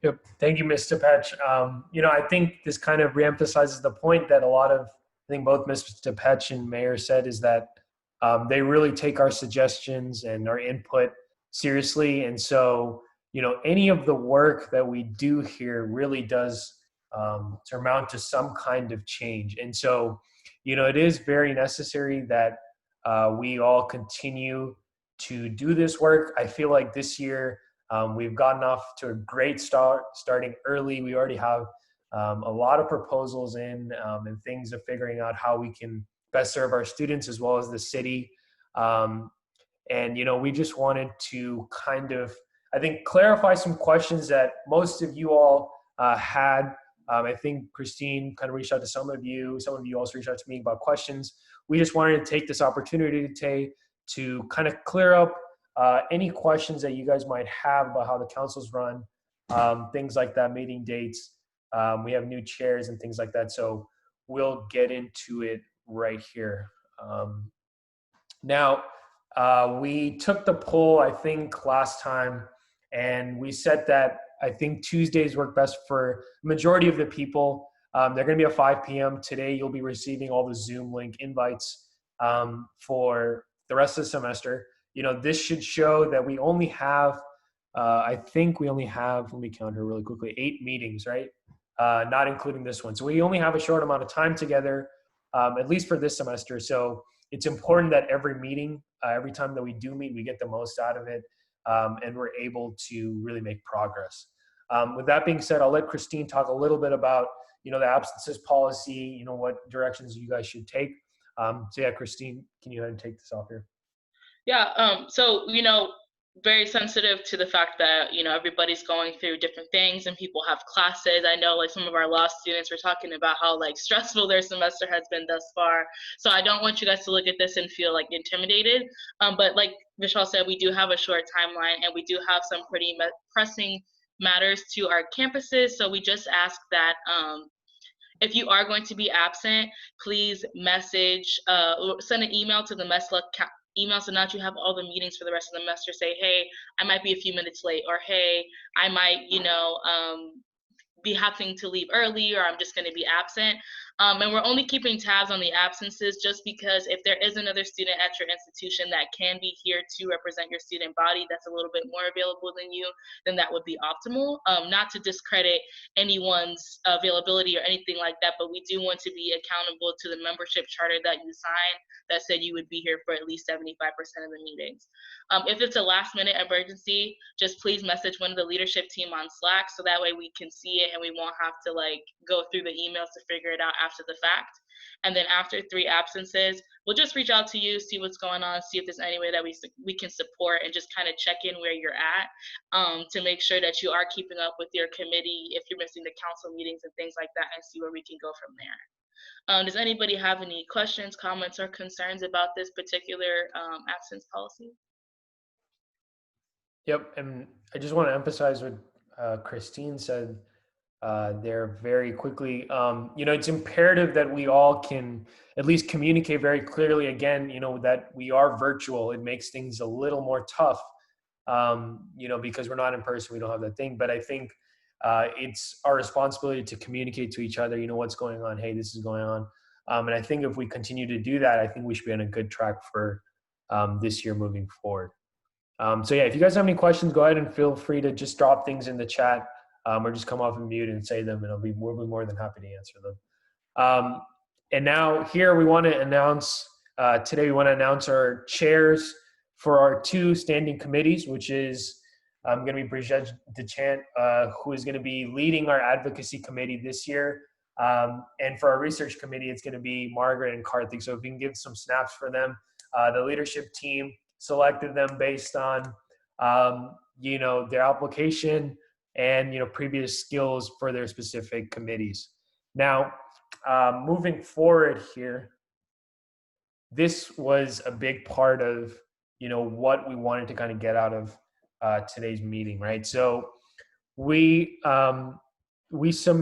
Yep. Thank you, Mr. Petch. I think this kind of reemphasizes the point that I think both Mr. Petch and Mayor said, is that they really take our suggestions and our input seriously. And so, any of the work that we do here really does amount to some kind of change. And so, it is very necessary that we all continue to do this work. I feel like this year we've gotten off to a great start, starting early. We already have a lot of proposals in and things of figuring out how we can best serve our students as well as the city. And, we just wanted to kind of, I think, clarify some questions that most of you all had. I think Christine kind of reached out to some of you also reached out to me about questions. We just wanted to take this opportunity today to kind of clear up any questions that you guys might have about how the council's run, things like that, meeting dates. We have new chairs and things like that. So we'll get into it right here. Now, we took the poll, I think, last time, and we said that I think Tuesdays work best for the majority of the people. They're going to be at 5 p.m. Today, you'll be receiving all the Zoom link invites for the rest of the semester. This should show that we only have, I think we only have, let me count here really quickly, 8 meetings, right? Not including this one. So we only have a short amount of time together, at least for this semester. So it's important that every meeting, every time that we do meet, we get the most out of it, and we're able to really make progress. With that being said, I'll let Christine talk a little bit about, the absences policy, what directions you guys should take. So yeah, Christine, can you go ahead and take this off here? Yeah, so, very sensitive to the fact that, everybody's going through different things and people have classes. I know like some of our law students were talking about how like stressful their semester has been thus far. So I don't want you guys to look at this and feel like intimidated. But like Vishal said, we do have a short timeline and we do have some pretty pressing matters to our campuses. So we just ask that if you are going to be absent, please message, send an email to the MSLA email so that you have all the meetings for the rest of the semester. Say, hey, I might be a few minutes late, or hey, I might, be having to leave early, or I'm just going to be absent. And we're only keeping tabs on the absences just because if there is another student at your institution that can be here to represent your student body that's a little bit more available than you, then that would be optimal. Not to discredit anyone's availability or anything like that, but we do want to be accountable to the membership charter that you signed that said you would be here for at least 75% of the meetings. If it's a last minute emergency, just please message one of the leadership team on Slack so that way we can see it and we won't have to like go through the emails to figure it out after the fact. And then after 3 absences, we'll just reach out to you, see what's going on, see if there's any way that we can support and just kind of check in where you're at to make sure that you are keeping up with your committee if you're missing the council meetings and things like that, and see where we can go from there. Does anybody have any questions, comments, or concerns about this particular absence policy? Yep, and I just want to emphasize what Christine said there very quickly. It's imperative that we all can at least communicate very clearly again, that we are virtual. It makes things a little more tough, because we're not in person, we don't have that thing. But I think it's our responsibility to communicate to each other, what's going on, hey, this is going on. And I think if we continue to do that, I think we should be on a good track for this year moving forward. So yeah, if you guys have any questions, go ahead and feel free to just drop things in the chat or just come off and mute and say them, and we'll be more than happy to answer them. And now here we want to announce, today we want to announce our chairs for our 2 standing committees, which is going to be Brigitte Dechant, who is going to be leading our advocacy committee this year. And for our research committee, it's going to be Margaret and Karthik. So if we can give some snaps for them. The leadership team selected them based on, their application and, previous skills for their specific committees. Now, moving forward here, this was a big part of, what we wanted to kind of get out of today's meeting, right? So we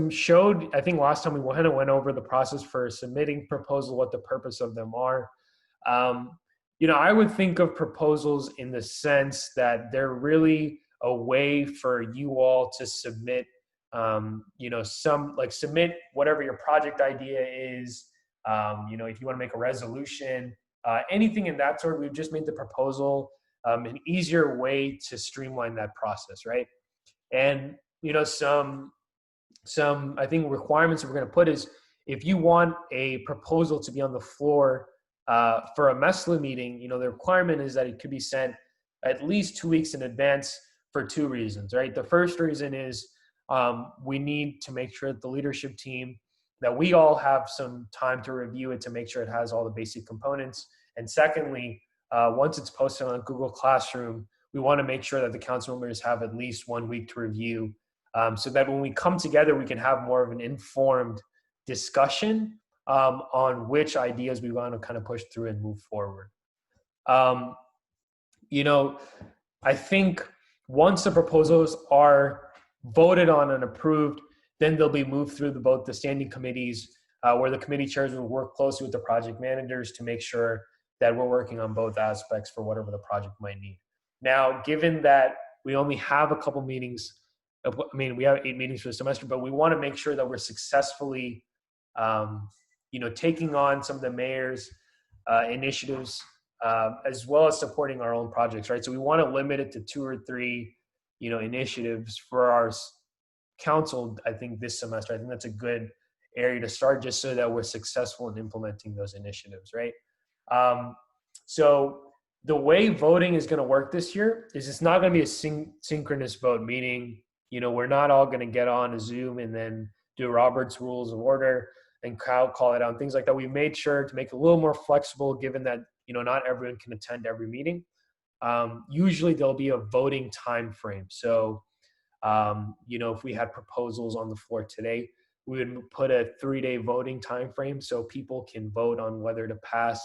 showed, I think last time we kind of went over the process for submitting proposal, what the purpose of them are. I would think of proposals in the sense that they're really a way for you all to submit, submit whatever your project idea is. If you want to make a resolution, anything in that sort, we've just made the proposal an easier way to streamline that process, right? And, some I think requirements that we're going to put is if you want a proposal to be on the floor for a MSLA meeting, the requirement is that it could be sent at least 2 weeks in advance for 2 reasons, right? The first reason is we need to make sure that the leadership team, that we all have some time to review it to make sure it has all the basic components. And secondly, once it's posted on Google Classroom, we want to make sure that the council members have at least 1 week to review, so that when we come together, we can have more of an informed discussion on which ideas we want to kind of push through and move forward. You know, I think once the proposals are voted on and approved, then they'll be moved through both the standing committees, where the committee chairs will work closely with the project managers to make sure that we're working on both aspects for whatever the project might need. Now, given that we only have a couple meetings, I mean, we have 8 meetings for the semester, but we want to make sure that we're successfully, you know, taking on some of the mayor's initiatives, as well as supporting our own projects, right? So we want to limit it to 2 or 3, you know, initiatives for our council. I think this semester, I think that's a good area to start, just so that we're successful in implementing those initiatives, right? So the way voting is going to work this year is it's not going to be a synchronous vote, meaning, you know, we're not all going to get on a Zoom and then do Robert's Rules of Order and call it out, things like that. We made sure to make it a little more flexible, given that, you know, not everyone can attend every meeting. Usually there'll be a voting time frame. So, you know, if we had proposals on the floor today, we would put a 3-day voting time frame so people can vote on whether to pass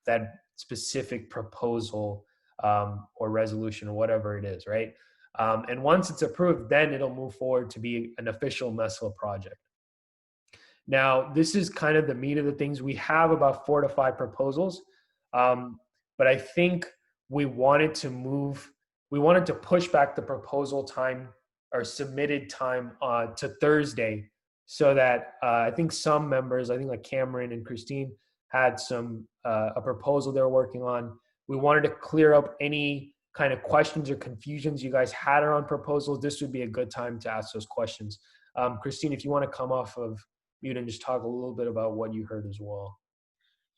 that specific proposal or resolution or whatever it is, right? And once it's approved, then it'll move forward to be an official MSLA project. Now, this is kind of the meat of the things. We have about 4 to 5 proposals, but I think we wanted to push back the proposal time or submitted time to Thursday, so that I think some members, I think like Cameron and Christine, had a proposal they're working on. We wanted to clear up any kind of questions or confusions you guys had around proposals. This would be a good time to ask those questions. Christine, if you want to come off of mute and just talk a little bit about what you heard as well.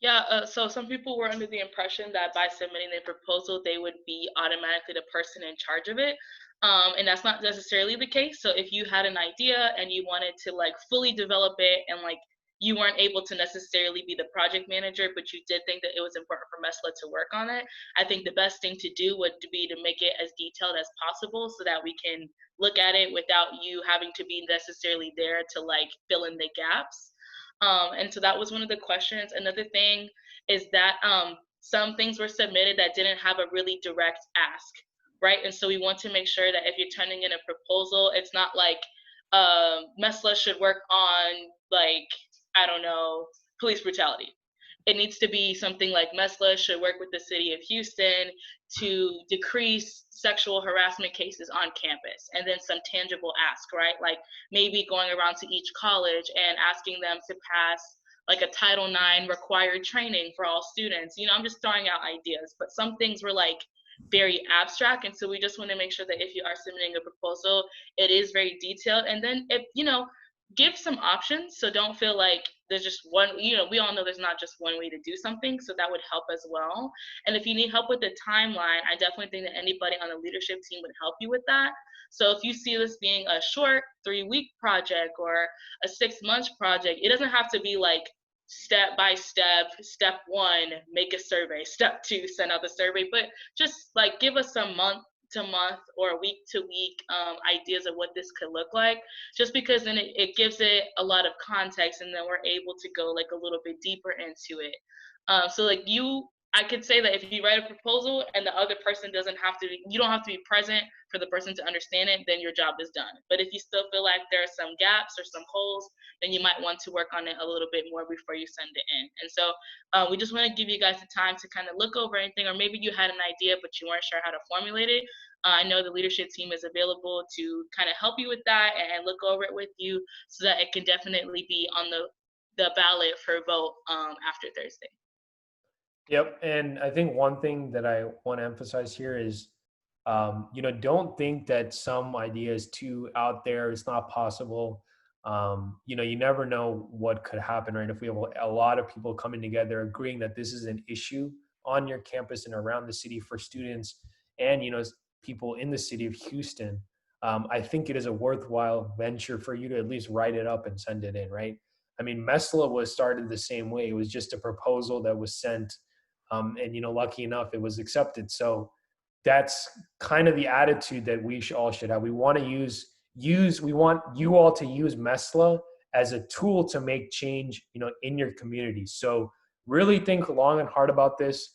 Yeah, so some people were under the impression that by submitting their proposal, they would be automatically the person in charge of it. And that's not necessarily the case. So if you had an idea and you wanted to like fully develop it, and like you weren't able to necessarily be the project manager, but you did think that it was important for MESLA to work on it, I think the best thing to do would be to make it as detailed as possible so that we can look at it without you having to be necessarily there to like fill in the gaps. And so that was one of the questions. Another thing is that some things were submitted that didn't have a really direct ask, right? And so we want to make sure that if you're turning in a proposal, it's not like MESLA should work on, like, I don't know, police brutality. It needs to be something like MESLA should work with the city of Houston to decrease sexual harassment cases on campus, and then some tangible ask, right? Like maybe going around to each college and asking them to pass like a Title IX required training for all students. You know, I'm just throwing out ideas, but some things were like very abstract. And so we just want to make sure that if you are submitting a proposal, it is very detailed. And then if, you know, give some options. So don't feel like there's just one, you know, we all know there's not just one way to do something. So that would help as well. And if you need help with the timeline, I definitely think that anybody on the leadership team would help you with that. So if you see this being a short 3-week project or a 6-month project, it doesn't have to be like step by step. Step 1, make a survey. Step 2, send out the survey. But just like give us some month to month or week to week ideas of what this could look like, just because then it gives it a lot of context, and then we're able to go like a little bit deeper into it. So like I could say that if you write a proposal and the other person you don't have to be present for the person to understand it, then your job is done. But if you still feel like there are some gaps or some holes, then you might want to work on it a little bit more before you send it in. And so we just want to give you guys the time to kind of look over anything, or maybe you had an idea but you weren't sure how to formulate it. I know the leadership team is available to kind of help you with that and look over it with you, so that it can definitely be on the ballot for vote after Thursday. Yep, and I think one thing that I want to emphasize here is, you know, don't think that some idea is too out there, it's not possible. You know, you never know what could happen, right? If we have a lot of people coming together agreeing that this is an issue on your campus and around the city for students, and, people in the city of Houston, I think it is a worthwhile venture for you to at least write it up and send it in, right? I mean, MESLA was started the same way. It was just a proposal that was sent, and, lucky enough, it was accepted. So that's kind of the attitude that we all should have. We want to we want you all to use MESLA as a tool to make change, in your community. So really think long and hard about this,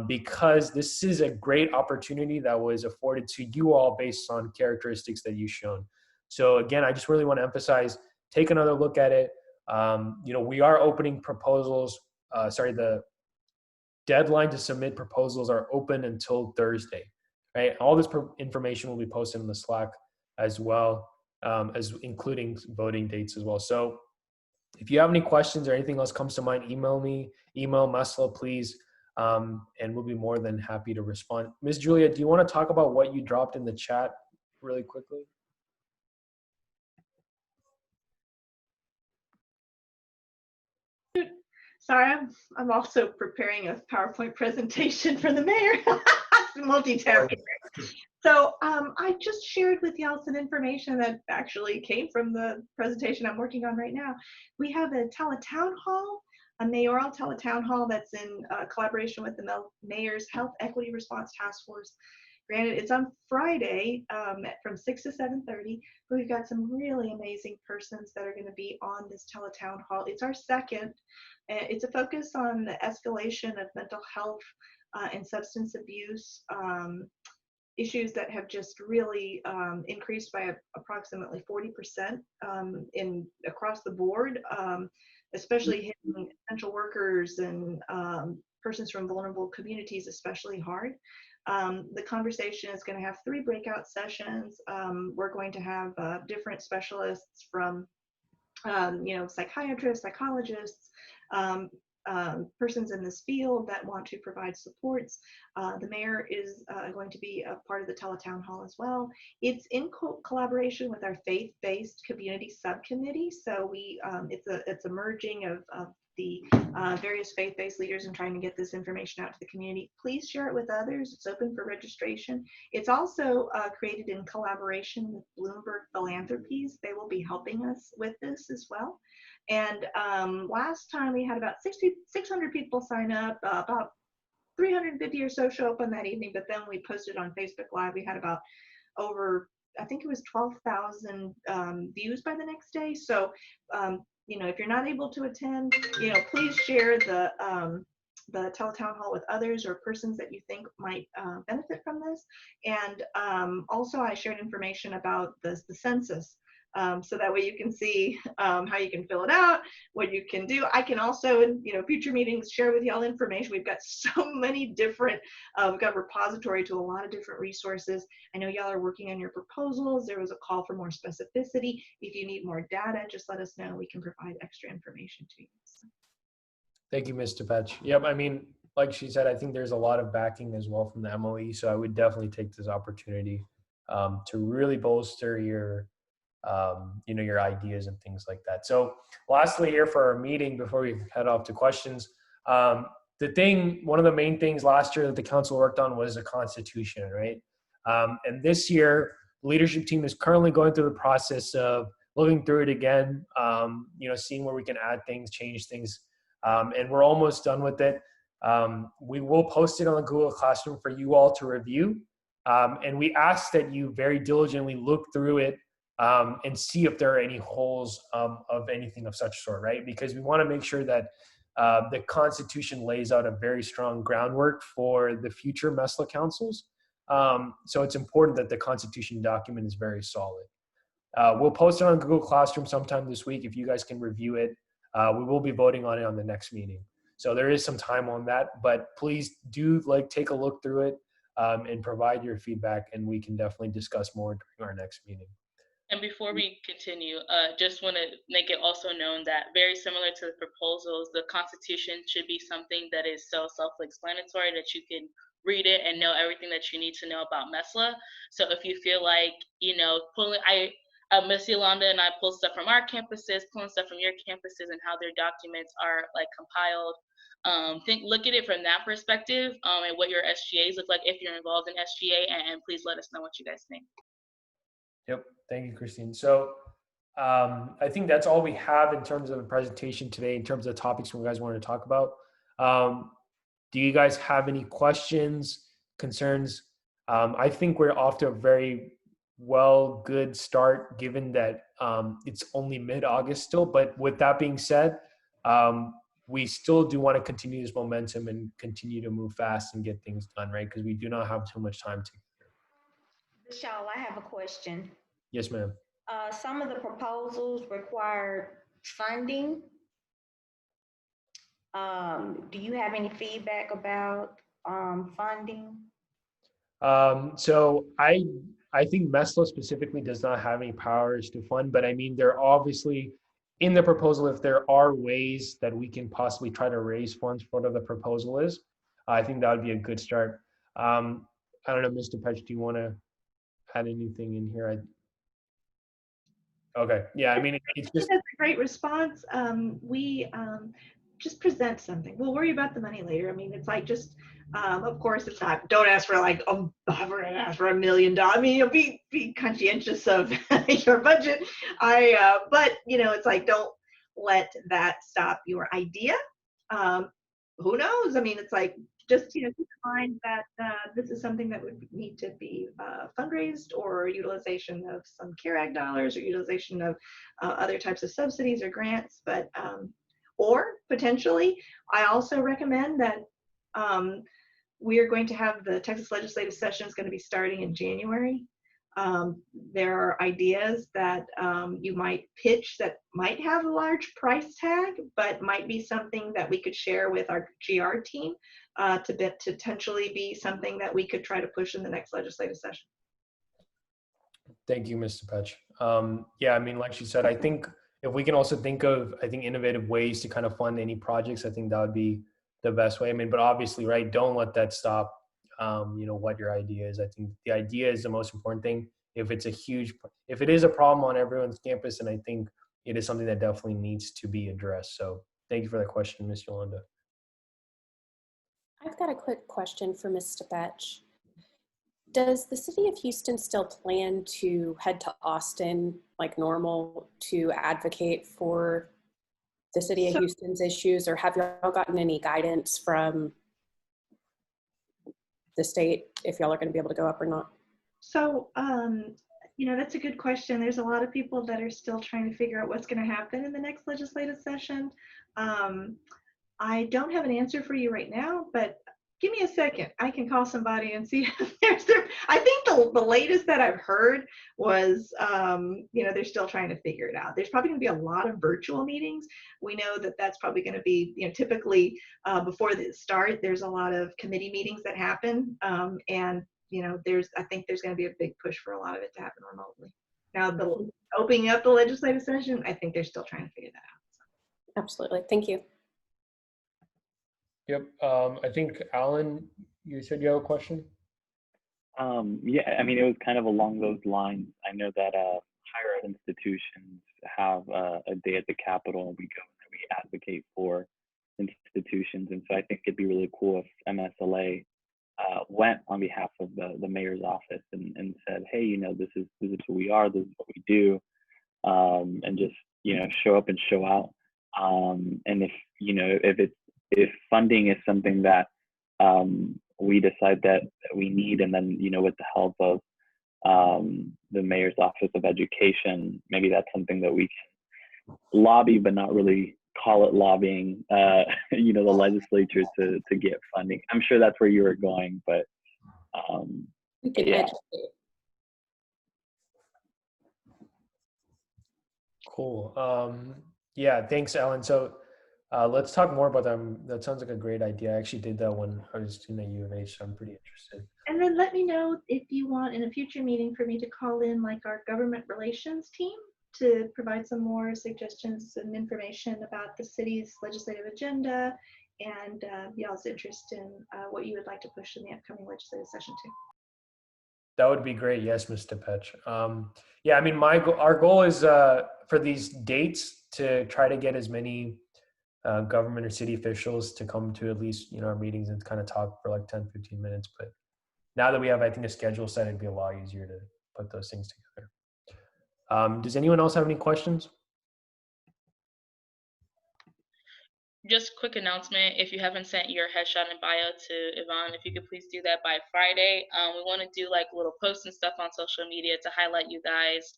because this is a great opportunity that was afforded to you all based on characteristics that you've shown. So again, I just really want to emphasize, take another look at it. We are opening proposals. The deadline to submit proposals are open until Thursday, right? All this information will be posted in the Slack as well, as including voting dates as well. So if you have any questions or anything else comes to mind, email MESLA, please, and we'll be more than happy to respond. Ms. Julia, do you want to talk about what you dropped in the chat really quickly? Sorry, I'm also preparing a PowerPoint presentation for the mayor. Multitasking. So I just shared with y'all some information that actually came from the presentation I'm working on right now. We have a teletown hall, a mayoral teletown hall that's in collaboration with the Mayor's Health Equity Response Task Force. Granted, it's on Friday from 6 to 7:30, but we've got some really amazing persons that are going to be on this teletown hall. It's our second. It's a focus on the escalation of mental health and substance abuse issues that have just really increased by approximately 40% across the board, especially hitting essential workers and persons from vulnerable communities especially hard. The conversation is going to have 3 breakout sessions. We're going to have different specialists from psychiatrists, psychologists, persons in this field that want to provide supports. The mayor is going to be a part of the teletown hall as well. It's in collaboration with our faith-based community subcommittee. So it's a merging of the various faith-based leaders and trying to get this information out to the community. Please share it with others. It's open for registration. It's also created in collaboration with Bloomberg Philanthropies. They will be helping us with this as well. And last time we had about 600 people sign up, about 350 or so show up on that evening, but then we posted on Facebook Live. We had about over, I think it was 12,000 views by the next day. So, if you're not able to attend, please share the teletown hall with others or persons that you think might benefit from this. And also I shared information about the census. So that way you can see how you can fill it out, what you can do. I can also, in future meetings, share with y'all information. We've got so many different, we've got a repository to a lot of different resources. I know y'all are working on your proposals. There was a call for more specificity. If you need more data, just let us know. We can provide extra information to you. So. Thank you, Ms. Tepech. Yep, I mean, like she said, I think there's a lot of backing as well from the MOE. So I would definitely take this opportunity to really bolster your your ideas and things like that. So lastly here for our meeting, before we head off to questions, one of the main things last year that the council worked on was a constitution, right? And this year, the leadership team is currently going through the process of looking through it again, seeing where we can add things, change things, and we're almost done with it. We will post it on the Google Classroom for you all to review, and we ask that you very diligently look through it and see if there are any holes of anything of such sort, right? Because we want to make sure that the Constitution lays out a very strong groundwork for the future MESLA councils. So it's important that the Constitution document is very solid. We'll post it on Google Classroom sometime this week if you guys can review it. We will be voting on it on the next meeting. So there is some time on that, but please do take a look through it and provide your feedback, and we can definitely discuss more during our next meeting. And before we continue, just want to make it also known that very similar to the proposals, the Constitution should be something that is so self-explanatory that you can read it and know everything that you need to know about MESLA. So if you feel like, Miss Yolanda and I pull stuff from our campuses, pulling stuff from your campuses, and how their documents are like compiled. Look at it from that perspective, and what your SGAs look like if you're involved in SGA, and please let us know what you guys think. Yep, thank you, Christine. So I think that's all we have in terms of a presentation today, in terms of the topics you guys wanted to talk about. Do you guys have any questions, concerns? I think we're off to a very good start, given that it's only mid-August still. But with that being said, we still do want to continue this momentum and continue to move fast and get things done, right? Because we do not have too much time to. Vishal, I have a question. Yes, ma'am. Some of the proposals require funding. Do you have any feedback about funding? So I think MESLA specifically does not have any powers to fund, but I mean, there are obviously in the proposal, if there are ways that we can possibly try to raise funds for whatever the proposal is, I think that would be a good start. I don't know, Mr. Petch, do you want to add anything in here? Okay, yeah, I mean, it's just. That's a great response. We just present something. We'll worry about the money later. I mean, it's like just, of course, it's not, don't ask for like, oh, we're gonna ask for $1 million. I mean, you'll be conscientious of your budget. But you know, it's like, don't let that stop your idea. Who knows? I mean, it's like, just, you know, keep in mind that this is something that would need to be fundraised, or utilization of some CARE Act dollars, or utilization of other types of subsidies or grants. But or potentially, I also recommend that we are going to have the Texas legislative session is going to be starting in January. There are ideas that you might pitch that might have a large price tag, but might be something that we could share with our GR team to potentially be something that we could try to push in the next legislative session. Thank you, Mr. Petch. Yeah, I mean, like she said, I think if we can also think of, innovative ways to kind of fund any projects, I think that would be the best way. I mean, but obviously, right, don't let that stop, what your idea is. I think the idea is the most important thing. If it is a problem on everyone's campus, and I think it is something that definitely needs to be addressed. So thank you for that question, Ms. Yolanda. I've got a quick question for Mr. Petch. Does the city of Houston still plan to head to Austin like normal to advocate for the city of Houston's issues, or have y'all gotten any guidance from the state if y'all are going to be able to go up or not? So, you know, that's a good question. There's a lot of people that are still trying to figure out what's going to happen in the next legislative session. I don't have an answer for you right now, but give me a second. I can call somebody and see if there's I think the latest that I've heard was, you know, they're still trying to figure it out. There's probably going to be a lot of virtual meetings. We know that that's probably going to be, you know, typically before the start, there's a lot of committee meetings that happen. And, you know, I think there's going to be a big push for a lot of it to happen remotely. Now, opening up the legislative session, I think they're still trying to figure that out. So. Absolutely. Thank you. Yep. I think, Alan, you said you have a question? Yeah, I mean, it was kind of along those lines. I know that higher ed institutions have a day at the Capitol, and we go and we advocate for institutions. And so I think it'd be really cool if MSLA went on behalf of the mayor's office and said, hey, you know, this is who we are, this is what we do, and just, you know, show up and show out. And if, you know, if funding is something that we decide that we need, and then, you know, with the help of the mayor's office of education, maybe that's something that we can lobby, but not really call it lobbying, you know, the legislature to get funding. I'm sure that's where you were going, but we can yeah. educate. Cool. Yeah, thanks, Alan. So let's talk more about them. That sounds like a great idea. I actually did that when I was in the U of H, so I'm pretty interested. And then let me know if you want in a future meeting for me to call in like our government relations team to provide some more suggestions and information about the city's legislative agenda and y'all's interest in what you would like to push in the upcoming legislative session too. That would be great. Yes, Mr. Petch. Yeah, I mean, our goal is for these dates to try to get as many government or city officials to come to at least, our meetings and kind of talk for like 10, 15 minutes. But now that we have, I think, a schedule set, it'd be a lot easier to put those things together. Does anyone else have any questions? Just quick announcement, if you haven't sent your headshot and bio to Yvonne, if you could please do that by Friday. We want to do like little posts and stuff on social media to highlight you guys.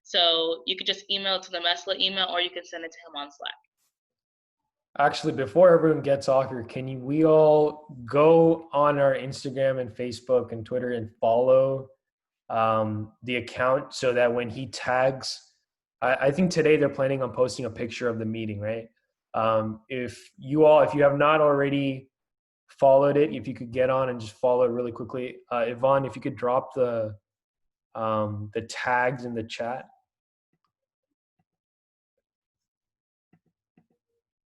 So you could just email it to the MSLA email, or you can send it to him on Slack. Actually, before everyone gets off here, we all go on our Instagram and Facebook and Twitter and follow the account so that when he tags, I think today they're planning on posting a picture of the meeting, right? If you have not already followed it, if you could get on and just follow it really quickly. Yvonne, if you could drop the tags in the chat.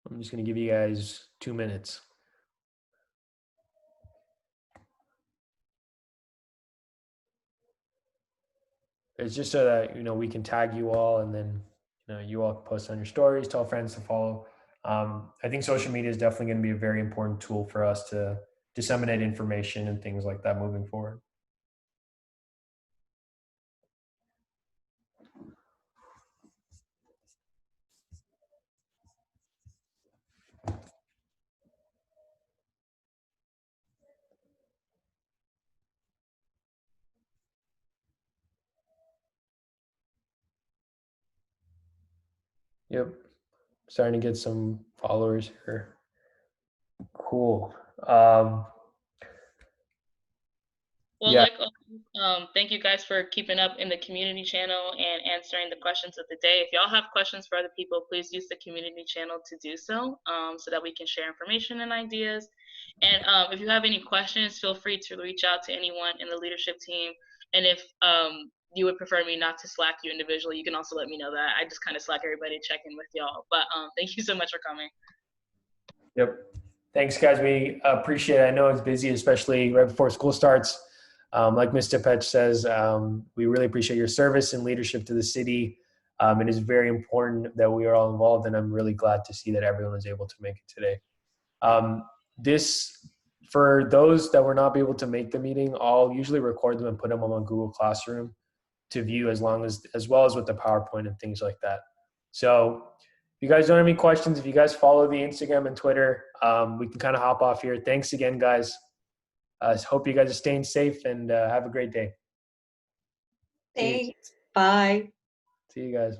I'm just going to give you guys 2 minutes. It's just so that, we can tag you all, and then, you all post on your stories, tell friends to follow. I think social media is definitely going to be a very important tool for us to disseminate information and things like that moving forward. Yep. Starting to get some followers here. Cool. Well, yeah. Thank you guys for keeping up in the community channel and answering the questions of the day. If y'all have questions for other people, please use the community channel to do so, so that we can share information and ideas. And if you have any questions, feel free to reach out to anyone in the leadership team. And if you would prefer me not to Slack you individually, you can also let me know that. I just kind of Slack everybody, check in with y'all. But thank you so much for coming. Yep. Thanks, guys. We appreciate it. I know it's busy, especially right before school starts. Like Mr. Petch says, we really appreciate your service and leadership to the city. It is very important that we are all involved, and I'm really glad to see that everyone was able to make it today. For those that were not able to make the meeting, I'll usually record them and put them on Google Classroom to view as well as with the PowerPoint and things like that. So if you guys don't have any questions, if you guys follow the Instagram and Twitter, we can kind of hop off here. Thanks again, guys. I hope you guys are staying safe, and have a great day. Thanks. Bye. See you guys.